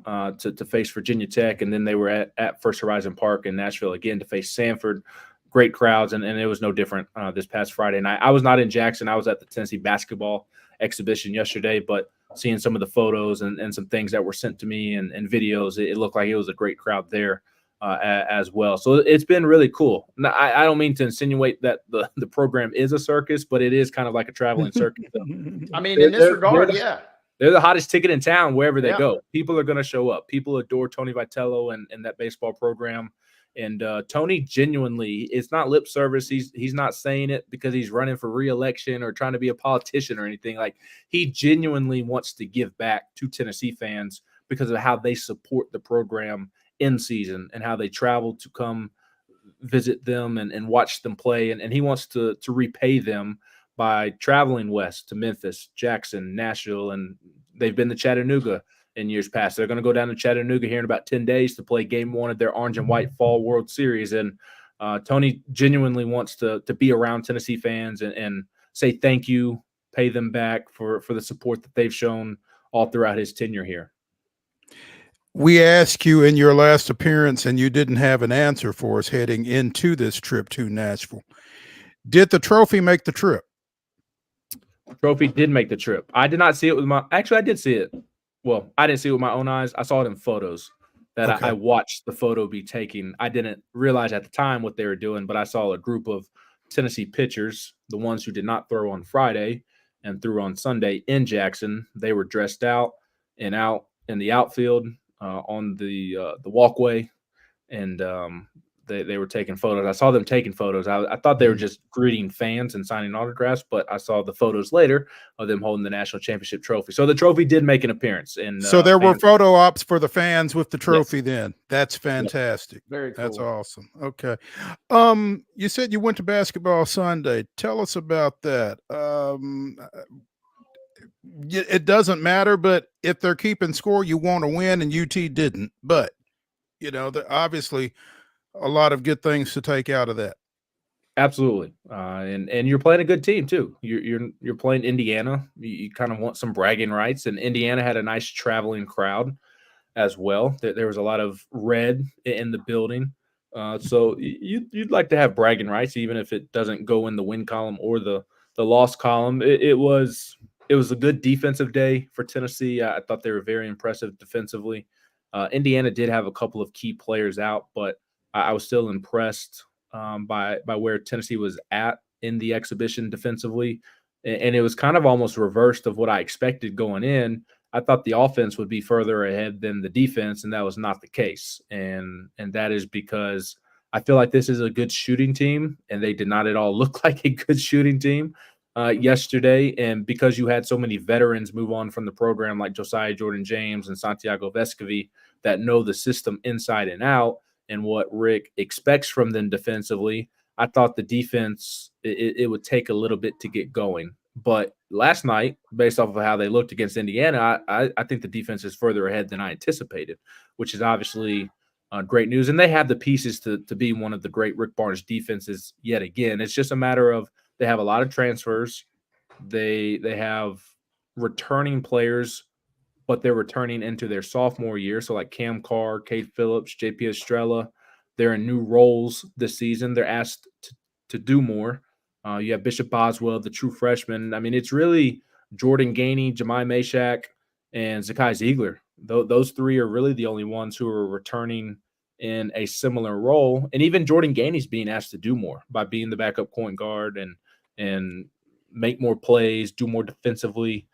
[SPEAKER 16] to face Virginia Tech, and then they were at First Horizon Park in Nashville again to face Sanford. Great crowds, and it was no different this past Friday night. I was not in Jackson. I was at the Tennessee basketball exhibition yesterday, but seeing some of the photos and some things that were sent to me and videos, it looked like it was a great crowd there as well. So it's been really cool. Now, I don't mean to insinuate that the program is a circus, but it is kind of like a traveling circus.
[SPEAKER 2] I mean, in this regard, yeah.
[SPEAKER 16] They're the hottest ticket in town wherever they go. People are going to show up. People adore Tony Vitello and that baseball program. And Tony genuinely, it's not lip service. He's not saying it because he's running for re-election or trying to be a politician or anything. Like, he genuinely wants to give back to Tennessee fans because of how they support the program in season and how they travel to come visit them and watch them play. And he wants to repay them by traveling west to Memphis, Jackson, Nashville, and they've been to Chattanooga in years past. They're going to go down to Chattanooga here in about 10 days to play game 1 of their Orange and White Fall World Series. And Tony genuinely wants to be around Tennessee fans and say thank you, pay them back for the support that they've shown all throughout his tenure here.
[SPEAKER 1] We asked you in your last appearance, and you didn't have an answer for us heading into this trip to Nashville. Did the trophy make the trip?
[SPEAKER 16] Trophy did make the trip. I did not see it with my – actually, I did see it. Well, I didn't see it with my own eyes. I saw it in photos that I watched the photo be taken. I didn't realize at the time what they were doing, but I saw a group of Tennessee pitchers, the ones who did not throw on Friday and threw on Sunday in Jackson. They were dressed out in the outfield on the walkway, and they were taking photos. I saw them taking photos. I thought they were just greeting fans and signing autographs, but I saw the photos later of them holding the national championship trophy. So the trophy did make an appearance. And
[SPEAKER 1] so there were photo ops for the fans with the trophy. Then that's fantastic.
[SPEAKER 2] Yep. Very cool.
[SPEAKER 1] That's awesome. Okay. You said you went to basketball Sunday. Tell us about that. It doesn't matter, but if they're keeping score, you want to win, and UT didn't. But obviously a lot of good things to take out of that.
[SPEAKER 16] Absolutely. And you're playing a good team too. You're playing Indiana. You kind of want some bragging rights, and Indiana had a nice traveling crowd as well. There was a lot of red in the building. So you'd like to have bragging rights, even if it doesn't go in the win column or the loss column. It was a good defensive day for Tennessee. I thought they were very impressive defensively. Indiana did have a couple of key players out, but I was still impressed by where Tennessee was at in the exhibition defensively. And it was kind of almost reversed of what I expected going in. I thought the offense would be further ahead than the defense, and that was not the case. And that is because I feel like this is a good shooting team, and they did not at all look like a good shooting team yesterday. And because you had so many veterans move on from the program, like Josiah Jordan-James and Santiago Vescovi, that know the system inside and out and what Rick expects from them defensively, I thought the defense, it would take a little bit to get going. But last night, based off of how they looked against Indiana, I think the defense is further ahead than I anticipated, which is obviously great news. And they have the pieces to be one of the great Rick Barnes defenses yet again. It's just a matter of they have a lot of transfers. They have returning players, but they're returning into their sophomore year. So like Cam Carr, Kate Phillips, JP Estrella, they're in new roles this season. They're asked to do more. You have Bishop Boswell, the true freshman. I mean, it's really Jordan Gainey, Jemai Mashak, and Zakai Ziegler. Those three are really the only ones who are returning in a similar role. And even Jordan Gainey's being asked to do more by being the backup point guard and make more plays, do more defensively.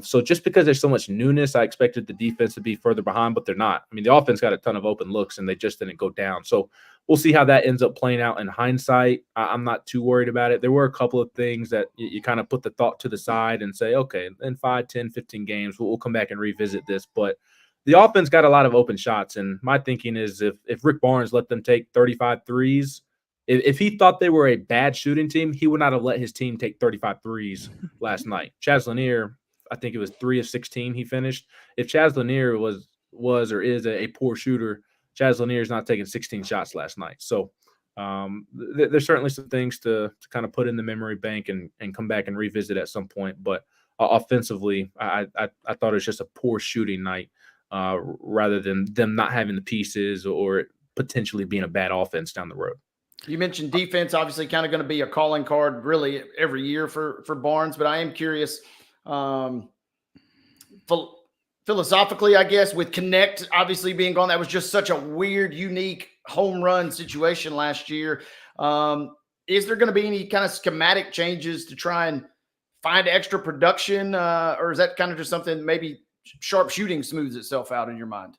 [SPEAKER 16] So just because there's so much newness, I expected the defense to be further behind, but they're not. I mean, the offense got a ton of open looks, and they just didn't go down. So we'll see how that ends up playing out in hindsight. I'm not too worried about it. There were a couple of things that you kind of put the thought to the side and say, okay, in 5, 10, 15 games, we'll come back and revisit this. But the offense got a lot of open shots, and my thinking is if Rick Barnes let them take 35 threes, if he thought they were a bad shooting team, he would not have let his team take 35 threes last night. Chaz Lanier, I think it was 3 of 16 he finished. If Chaz Lanier was or is a poor shooter, Chaz Lanier is not taking 16 shots last night. So there's certainly some things to kind of put in the memory bank and come back and revisit at some point. But offensively, I thought it was just a poor shooting night rather than them not having the pieces or potentially being a bad offense down the road.
[SPEAKER 2] You mentioned defense, obviously kind of going to be a calling card really every year for Barnes, but I am curious philosophically, I guess, with Connect obviously being gone. That was just such a weird, unique home run situation last year. Is there going to be any kind of schematic changes to try and find extra production, or is that kind of just something maybe sharp shooting smooths itself out in your mind?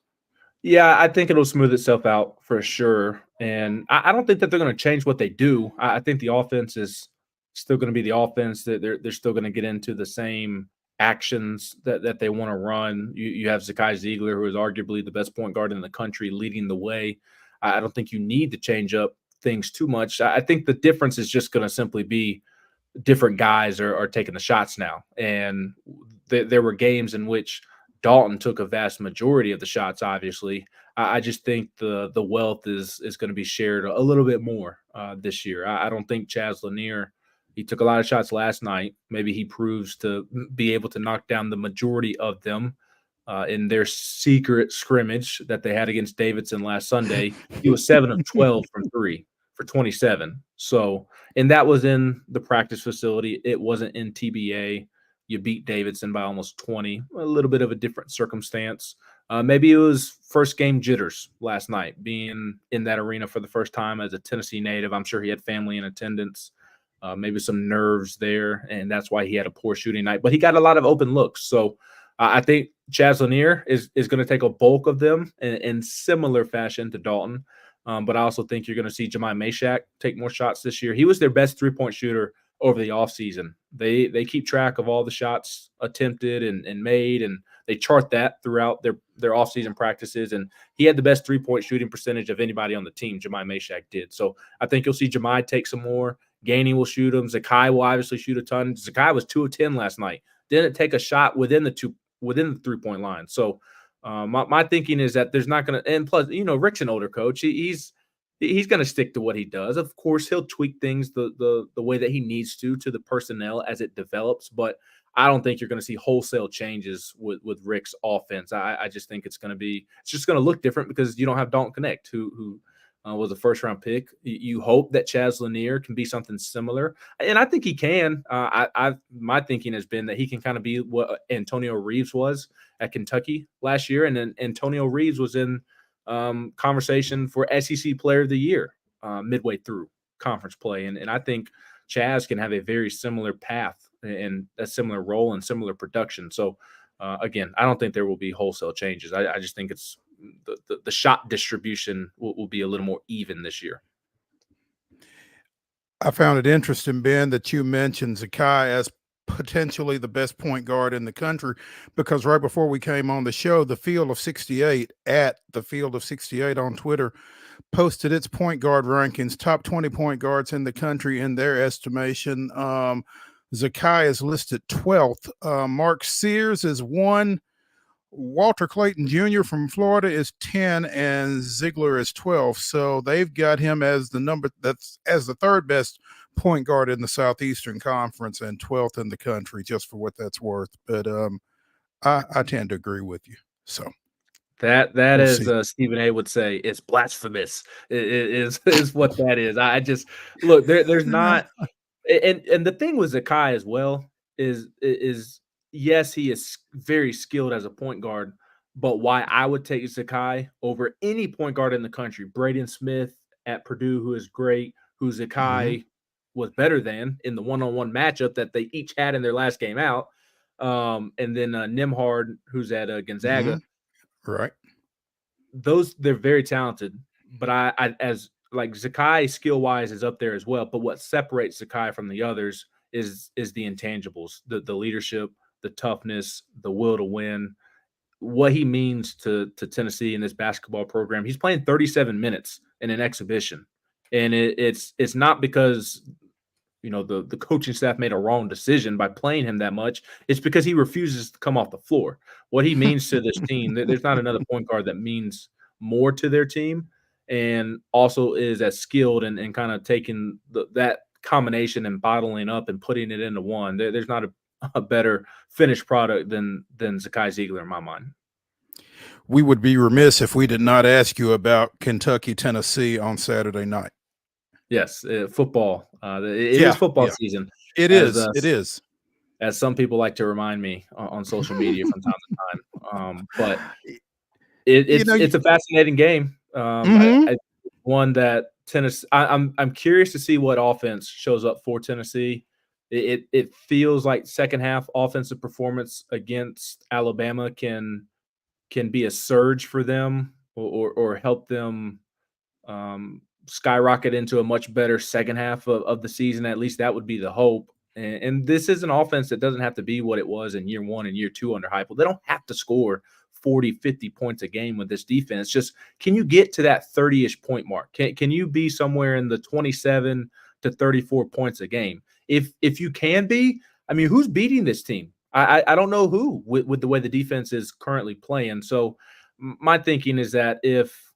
[SPEAKER 16] Yeah, I think it'll smooth itself out for sure. And I don't think that they're going to change what they do. I think the offense is still going to be the offense. That they're still going to get into the same actions that they want to run. You have Zakai Ziegler, who is arguably the best point guard in the country, leading the way. I don't think you need to change up things too much. I think the difference is just going to simply be different guys are taking the shots now. And there were games in which Dalton took a vast majority of the shots, obviously. I just think the wealth is going to be shared a little bit more this year. I don't think Chaz Lanier, he took a lot of shots last night. Maybe he proves to be able to knock down the majority of them in their secret scrimmage that they had against Davidson last Sunday. He was 7 of 12 from 3 for 27. So, and that was in the practice facility. It wasn't in TBA. You beat Davidson by almost 20, a little bit of a different circumstance. Maybe it was first game jitters last night, being in that arena for the first time as a Tennessee native. I'm sure he had family in attendance, maybe some nerves there, and that's why he had a poor shooting night. But he got a lot of open looks. So I think Chaz Lanier is going to take a bulk of them in similar fashion to Dalton. But I also think you're going to see Jemai Mashak take more shots this year. He was their best three-point shooter over the offseason. They keep track of all the shots attempted and made, and they chart that throughout their offseason practices. And he had the best three-point shooting percentage of anybody on the team. Jemai Mashak did. So I think you'll see Jemai take some more. Gainey will shoot them. Zakai will obviously shoot a ton. Zakai was 2 of 10 last night. Didn't take a shot within the three-point line. So my thinking is that there's not going to – and plus, Rick's an older coach. He's going to stick to what he does. Of course, he'll tweak things the way that he needs to the personnel as it develops. But I don't think you're going to see wholesale changes with Rick's offense. I just think it's just going to look different because you don't have Dalton Connect, who was a first-round pick. You hope that Chaz Lanier can be something similar, and I think he can. My thinking has been that he can kind of be what Antonio Reeves was at Kentucky last year, and then Antonio Reeves was in conversation for SEC Player of the Year midway through conference play, and I think Chaz can have a very similar path and a similar role and similar production. So Again, I don't think there will be wholesale changes. I just think it's the shot distribution will be a little more even this year.
[SPEAKER 1] I found it interesting, Ben, that you mentioned Zakai as potentially the best point guard in the country, because right before we came on the show, the Field of 68 at the Field of 68 on Twitter posted its point guard rankings, top 20 point guards in the country in their estimation. Zakai is listed 12th. Mark Sears is 1. Walter Clayton Jr. from Florida is 10, and Ziegler is 12. So they've got him as the third best point guard in the Southeastern Conference and 12th in the country, just for what that's worth. But I tend to agree with you. So
[SPEAKER 16] that as Stephen A would say, it's blasphemous. It is what that is. I just look there's not, and the thing with Zakai as well is yes, he is very skilled as a point guard, but why I would take Zakai over any point guard in the country, Braden Smith at Purdue, who is great, who Zakai was better than in the one-on-one matchup that they each had in their last game out, and then Nimhard, who's at Gonzaga.
[SPEAKER 1] Right.
[SPEAKER 16] They're very talented, but I as like Zakai skill-wise is up there as well, but what separates Zakai from the others is the intangibles, the leadership, the toughness, the will to win, what he means to Tennessee in this basketball program. He's playing 37 minutes in an exhibition, and it's not because the coaching staff made a wrong decision by playing him that much. It's because he refuses to come off the floor. What he means to this team, there's not another point guard that means more to their team, and also is as skilled and kind of taking that combination and bottling up and putting it into one. There's not a better finished product than Zakai Ziegler in my mind.
[SPEAKER 1] We would be remiss if we did not ask you about Kentucky, Tennessee on Saturday night.
[SPEAKER 16] Yes, football. It is football season.
[SPEAKER 1] It is.
[SPEAKER 16] As some people like to remind me on social media from time to time. But it's a fascinating game. One that Tennessee. I'm curious to see what offense shows up for Tennessee. It feels like second half offensive performance against Alabama can be a surge for them or help them skyrocket into a much better second half of the season. At least that would be the hope. And this is an offense that doesn't have to be what it was in year one and year two under Heupel. They don't have to score 40, 50 points a game with this defense. Just can you get to that 30-ish point mark? Can you be somewhere in the 27 to 34 points a game? If you can be, I mean, who's beating this team? I don't know who with the way the defense is currently playing. So my thinking is that if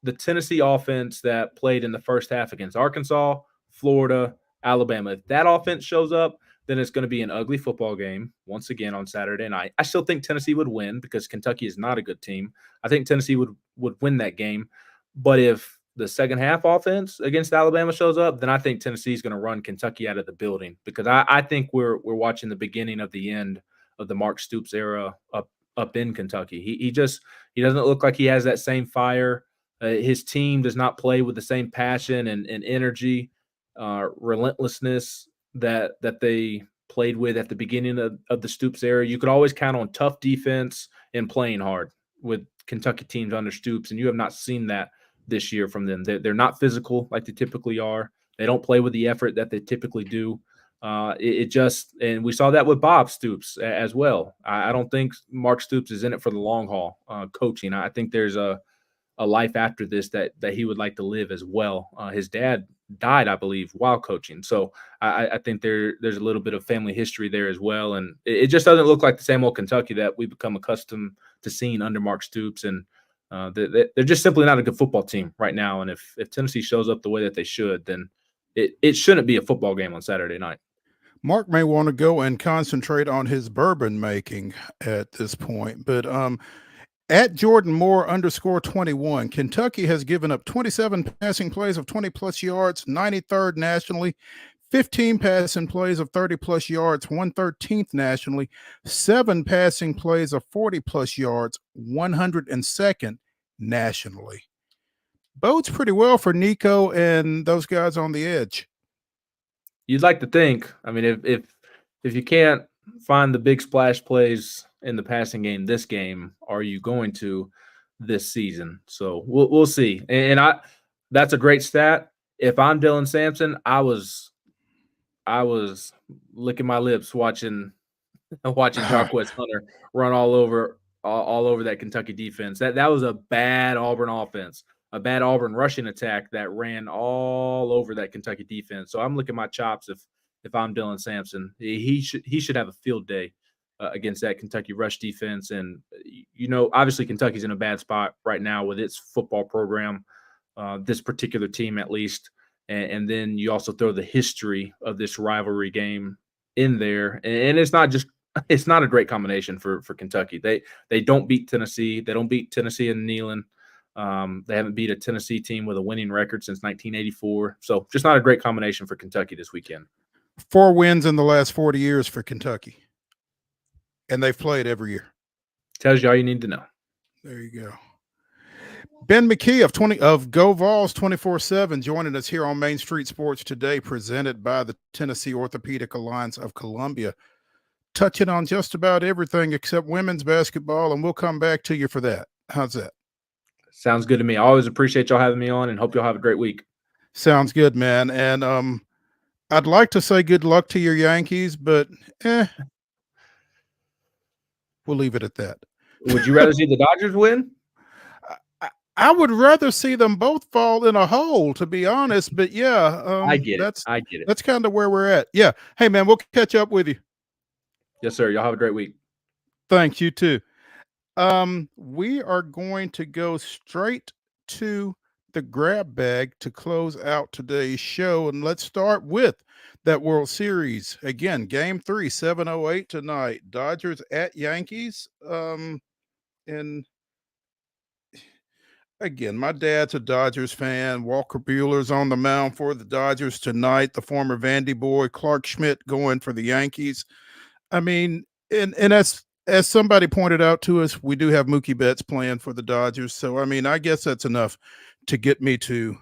[SPEAKER 16] the Tennessee offense that played in the first half against Arkansas, Florida, Alabama, if that offense shows up, then it's going to be an ugly football game once again on Saturday night. I still think Tennessee would win because Kentucky is not a good team. I think Tennessee would win that game. But if the second half offense against Alabama shows up, then I think Tennessee is going to run Kentucky out of the building because I think we're watching the beginning of the end of the Mark Stoops era up in Kentucky. He doesn't look like he has that same fire. His team does not play with the same passion and energy, relentlessness that they played with at the beginning of the Stoops era. You could always count on tough defense and playing hard with Kentucky teams under Stoops, and you have not seen that this year from them. They're not physical like they typically are. They don't play with the effort that they typically do. And we saw that with Bob Stoops as well. I don't think Mark Stoops is in it for the long haul coaching. I think there's a life after this that he would like to live as well. His dad died, I believe, while coaching. So I think there's a little bit of family history there as well. And it just doesn't look like the same old Kentucky that we've become accustomed to seeing under Mark Stoops. And they're just simply not a good football team right now. And if Tennessee shows up the way that they should, then it shouldn't be a football game on Saturday night.
[SPEAKER 1] Mark may want to go and concentrate on his bourbon making at this point. But at Jordan Moore _21, Kentucky has given up 27 passing plays of 20-plus yards, 93rd nationally, 15 passing plays of 30-plus yards, 113th nationally, 7 passing plays of 40-plus yards, 102nd nationally. Bodes pretty well for Nico and those guys on the edge.
[SPEAKER 16] You'd like to think. I mean, if you can't find the big splash plays in the passing game this game are you going to this season? So we'll see. And that's a great stat. If I'm Dylan Sampson, I was licking my lips watching Jarquez Hunter run all over that Kentucky defense. That was a bad Auburn offense, a bad Auburn rushing attack that ran all over that Kentucky defense. So I'm licking my chops if I'm Dylan Sampson. He should have a field day against that Kentucky rush defense. And obviously Kentucky's in a bad spot right now with its football program, this particular team at least. And then you also throw the history of this rivalry game in there, and it's not a great combination for Kentucky. They don't beat Tennessee. They don't beat Tennessee in Neyland. They haven't beat a Tennessee team with a winning record since 1984. So just not a great combination for Kentucky this weekend.
[SPEAKER 1] 4 wins in the last 40 years for Kentucky, and they've played every year.
[SPEAKER 16] Tells you all you need to know.
[SPEAKER 1] There you go. Ben McKee of Go Vols 24/7 joining us here on Main Street Sports today, presented by the Tennessee Orthopedic Alliance of Columbia, touching on just about everything except women's basketball, and we'll come back to you for that. How's that?
[SPEAKER 16] Sounds good to me. I always appreciate y'all having me on, and hope y'all have a great week.
[SPEAKER 1] Sounds good, man. And I'd like to say good luck to your Yankees, but we'll leave it at that.
[SPEAKER 16] Would you rather see the Dodgers win?
[SPEAKER 1] I would rather see them both fall in a hole, to be honest. But yeah,
[SPEAKER 16] I get it.
[SPEAKER 1] That's kind of where we're at. Yeah. Hey, man, we'll catch up with you.
[SPEAKER 16] Yes, sir. Y'all have a great week.
[SPEAKER 1] Thanks. You too. We are going to go straight to the grab bag to close out today's show, and let's start with that World Series again. Game 3, 7:08 tonight. Dodgers at Yankees. And again, my dad's a Dodgers fan. Walker Buehler's on the mound for the Dodgers tonight. The former Vandy boy, Clark Schmidt, going for the Yankees. I mean, and as somebody pointed out to us, we do have Mookie Betts playing for the Dodgers. So, I mean, I guess that's enough to get me to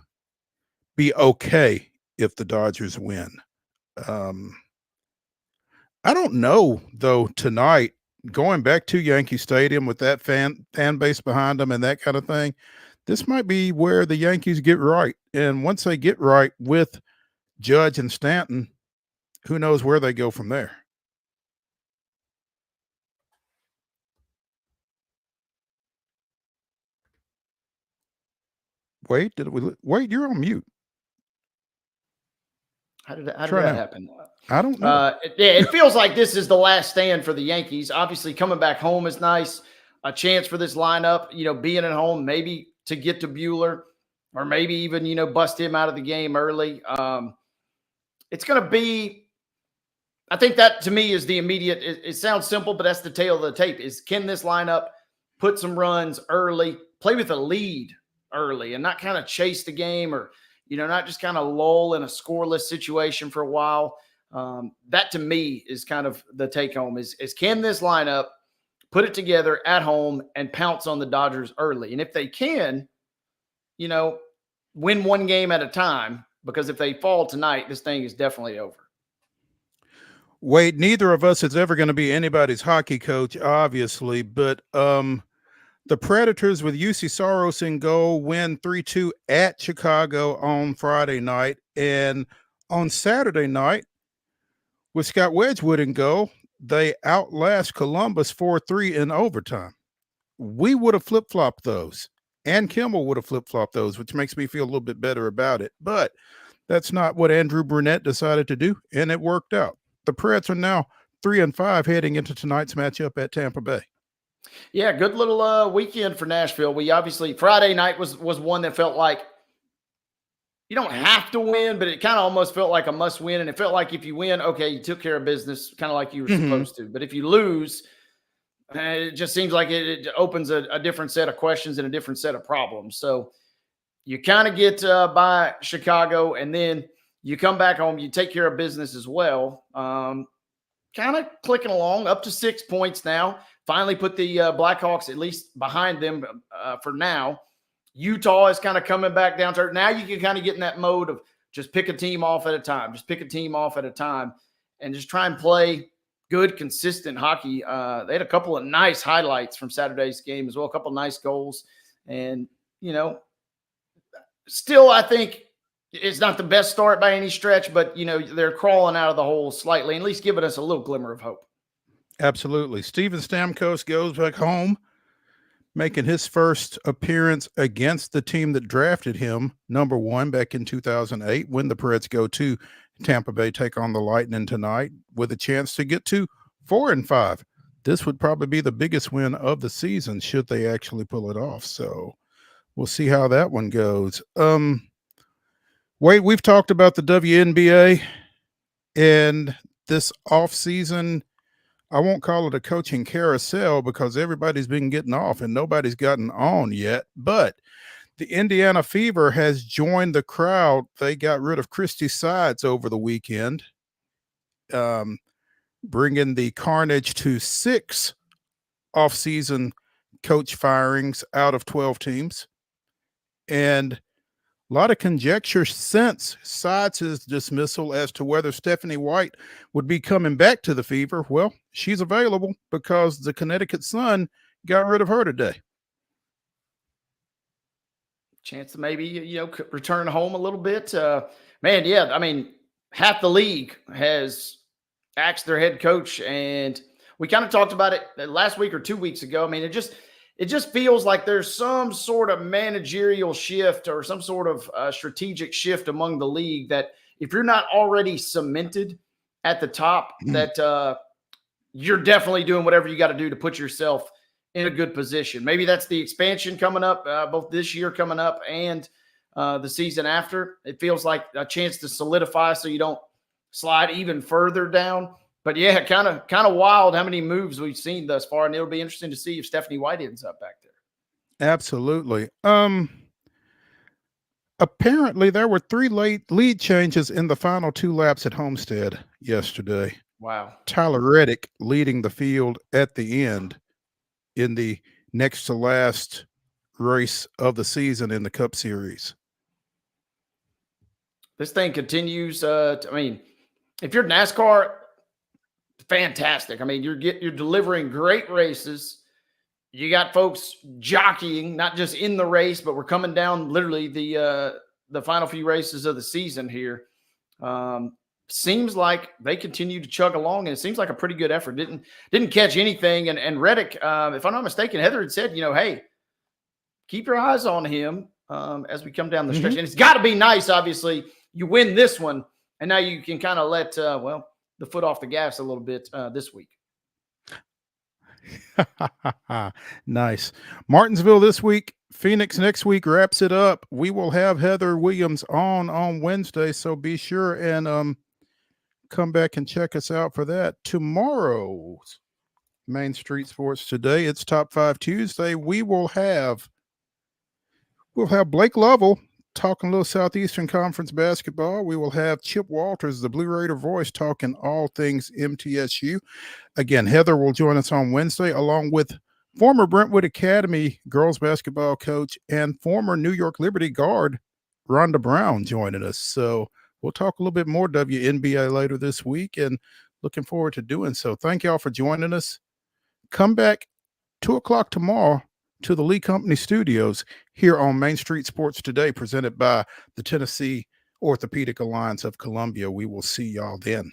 [SPEAKER 1] be okay if the Dodgers win. I don't know, though, tonight, going back to Yankee Stadium with that fan base behind them and that kind of thing, this might be where the Yankees get right. And once they get right with Judge and Stanton, who knows where they go from there. Wait, you're on mute.
[SPEAKER 2] How did that happen?
[SPEAKER 1] I don't know.
[SPEAKER 2] It feels like this is the last stand for the Yankees. Obviously, coming back home is nice. A chance for this lineup, being at home, maybe to get to Buehler, or maybe even, bust him out of the game early. It's going to be, I think that to me is the immediate, it sounds simple, but that's the tail of the tape, is can this lineup put some runs early, play with a lead early, and not kind of chase the game, or, not just kind of lull in a scoreless situation for a while. That to me is kind of the take home is can this lineup put it together at home and pounce on the Dodgers early? And if they can, win one game at a time, because if they fall tonight, this thing is definitely over.
[SPEAKER 1] Wade, neither of us is ever going to be anybody's hockey coach, obviously, but the Predators with UC Saros in goal win 3-2 at Chicago on Friday night. And on Saturday night, with Scott Wedgwood in goal, they outlast Columbus 4-3 in overtime. We would have flip-flopped those, and Kimmel would have flip-flopped those, which makes me feel a little bit better about it. But that's not what Andrew Brunette decided to do, and it worked out. The Preds are now 3-5 heading into tonight's matchup at Tampa Bay.
[SPEAKER 2] Yeah, good little weekend for Nashville. We obviously, Friday night was one that felt like you don't have to win, but it kind of almost felt like a must win. And it felt like if you win, okay, you took care of business, kind of like you were supposed to. But if you lose, it just seems like it opens a different set of questions and a different set of problems. So you kind of get by Chicago, and then you come back home, you take care of business as well. Kind of clicking along, up to 6 points now. Finally put the Blackhawks at least behind them for now. Utah is kind of coming back down to earth. Now you can kind of get in that mode of just pick a team off at a time. Just pick a team off at a time and just try and play good, consistent hockey. They had a couple of nice highlights from Saturday's game as well, a couple of nice goals. And, still, I think it's not the best start by any stretch, but, they're crawling out of the hole slightly, at least giving us a little glimmer of hope.
[SPEAKER 1] Absolutely. Steven Stamkos goes back home, making his first appearance against the team that drafted him, number 1, back in 2008, when the Preds go to Tampa Bay, take on the Lightning tonight, with a chance to get to 4-5. This would probably be the biggest win of the season, should they actually pull it off. So we'll see how that one goes. Wait, we've talked about the WNBA, and this offseason, I won't call it a coaching carousel because everybody's been getting off and nobody's gotten on yet. But the Indiana Fever has joined the crowd. They got rid of Christy Sides over the weekend, bringing the carnage to 6 offseason coach firings out of 12 teams. And a lot of conjecture since Sides' dismissal as to whether Stephanie White would be coming back to the Fever. Well, she's available because the Connecticut Sun got rid of her today.
[SPEAKER 2] Chance to maybe, return home a little bit. Man, yeah, I mean, half the league has axed their head coach, and we kind of talked about it last week or 2 weeks ago. I mean, it just feels like there's some sort of managerial shift or some sort of strategic shift among the league that if you're not already cemented at the top, that you're definitely doing whatever you got to do to put yourself in a good position. Maybe that's the expansion coming up, both this year coming up and the season after. It feels like a chance to solidify so you don't slide even further down. But yeah, kind of wild how many moves we've seen thus far, and it'll be interesting to see if Stephanie White ends up back there.
[SPEAKER 1] Absolutely. Apparently there were 3 late lead changes in the final 2 laps at Homestead yesterday.
[SPEAKER 2] Wow.
[SPEAKER 1] Tyler Reddick leading the field at the end in the next to last race of the season in the Cup Series.
[SPEAKER 2] This thing continues. I mean, if you're NASCAR, fantastic. I mean, you're delivering great races. You got folks jockeying, not just in the race, but we're coming down literally the final few races of the season here. Seems like they continue to chug along, and it seems like a pretty good effort. Didn't catch anything. And Reddick, if I'm not mistaken, Heather had said, hey, keep your eyes on him as we come down the stretch. And it's got to be nice, obviously. You win this one, and now you can kind of let, the foot off the gas a little bit this week.
[SPEAKER 1] Nice. Martinsville this week, Phoenix next week wraps it up. We will have Heather Williams on Wednesday, so be sure and come back and check us out for that. Tomorrow's Main Street Sports Today, it's Top 5 Tuesday. We'll have Blake Lovell talking a little Southeastern Conference basketball. We will have Chip Walters, the Blue Raider voice, talking all things MTSU. Again, Heather will join us on Wednesday, along with former Brentwood Academy girls basketball coach and former New York Liberty guard Rhonda Brown joining us. So we'll talk a little bit more WNBA later this week, and looking forward to doing so. Thank y'all for joining us. Come back 2 o'clock tomorrow to the Lee Company Studios here on Main Street Sports Today, presented by the Tennessee Orthopedic Alliance of Columbia. We will see y'all then.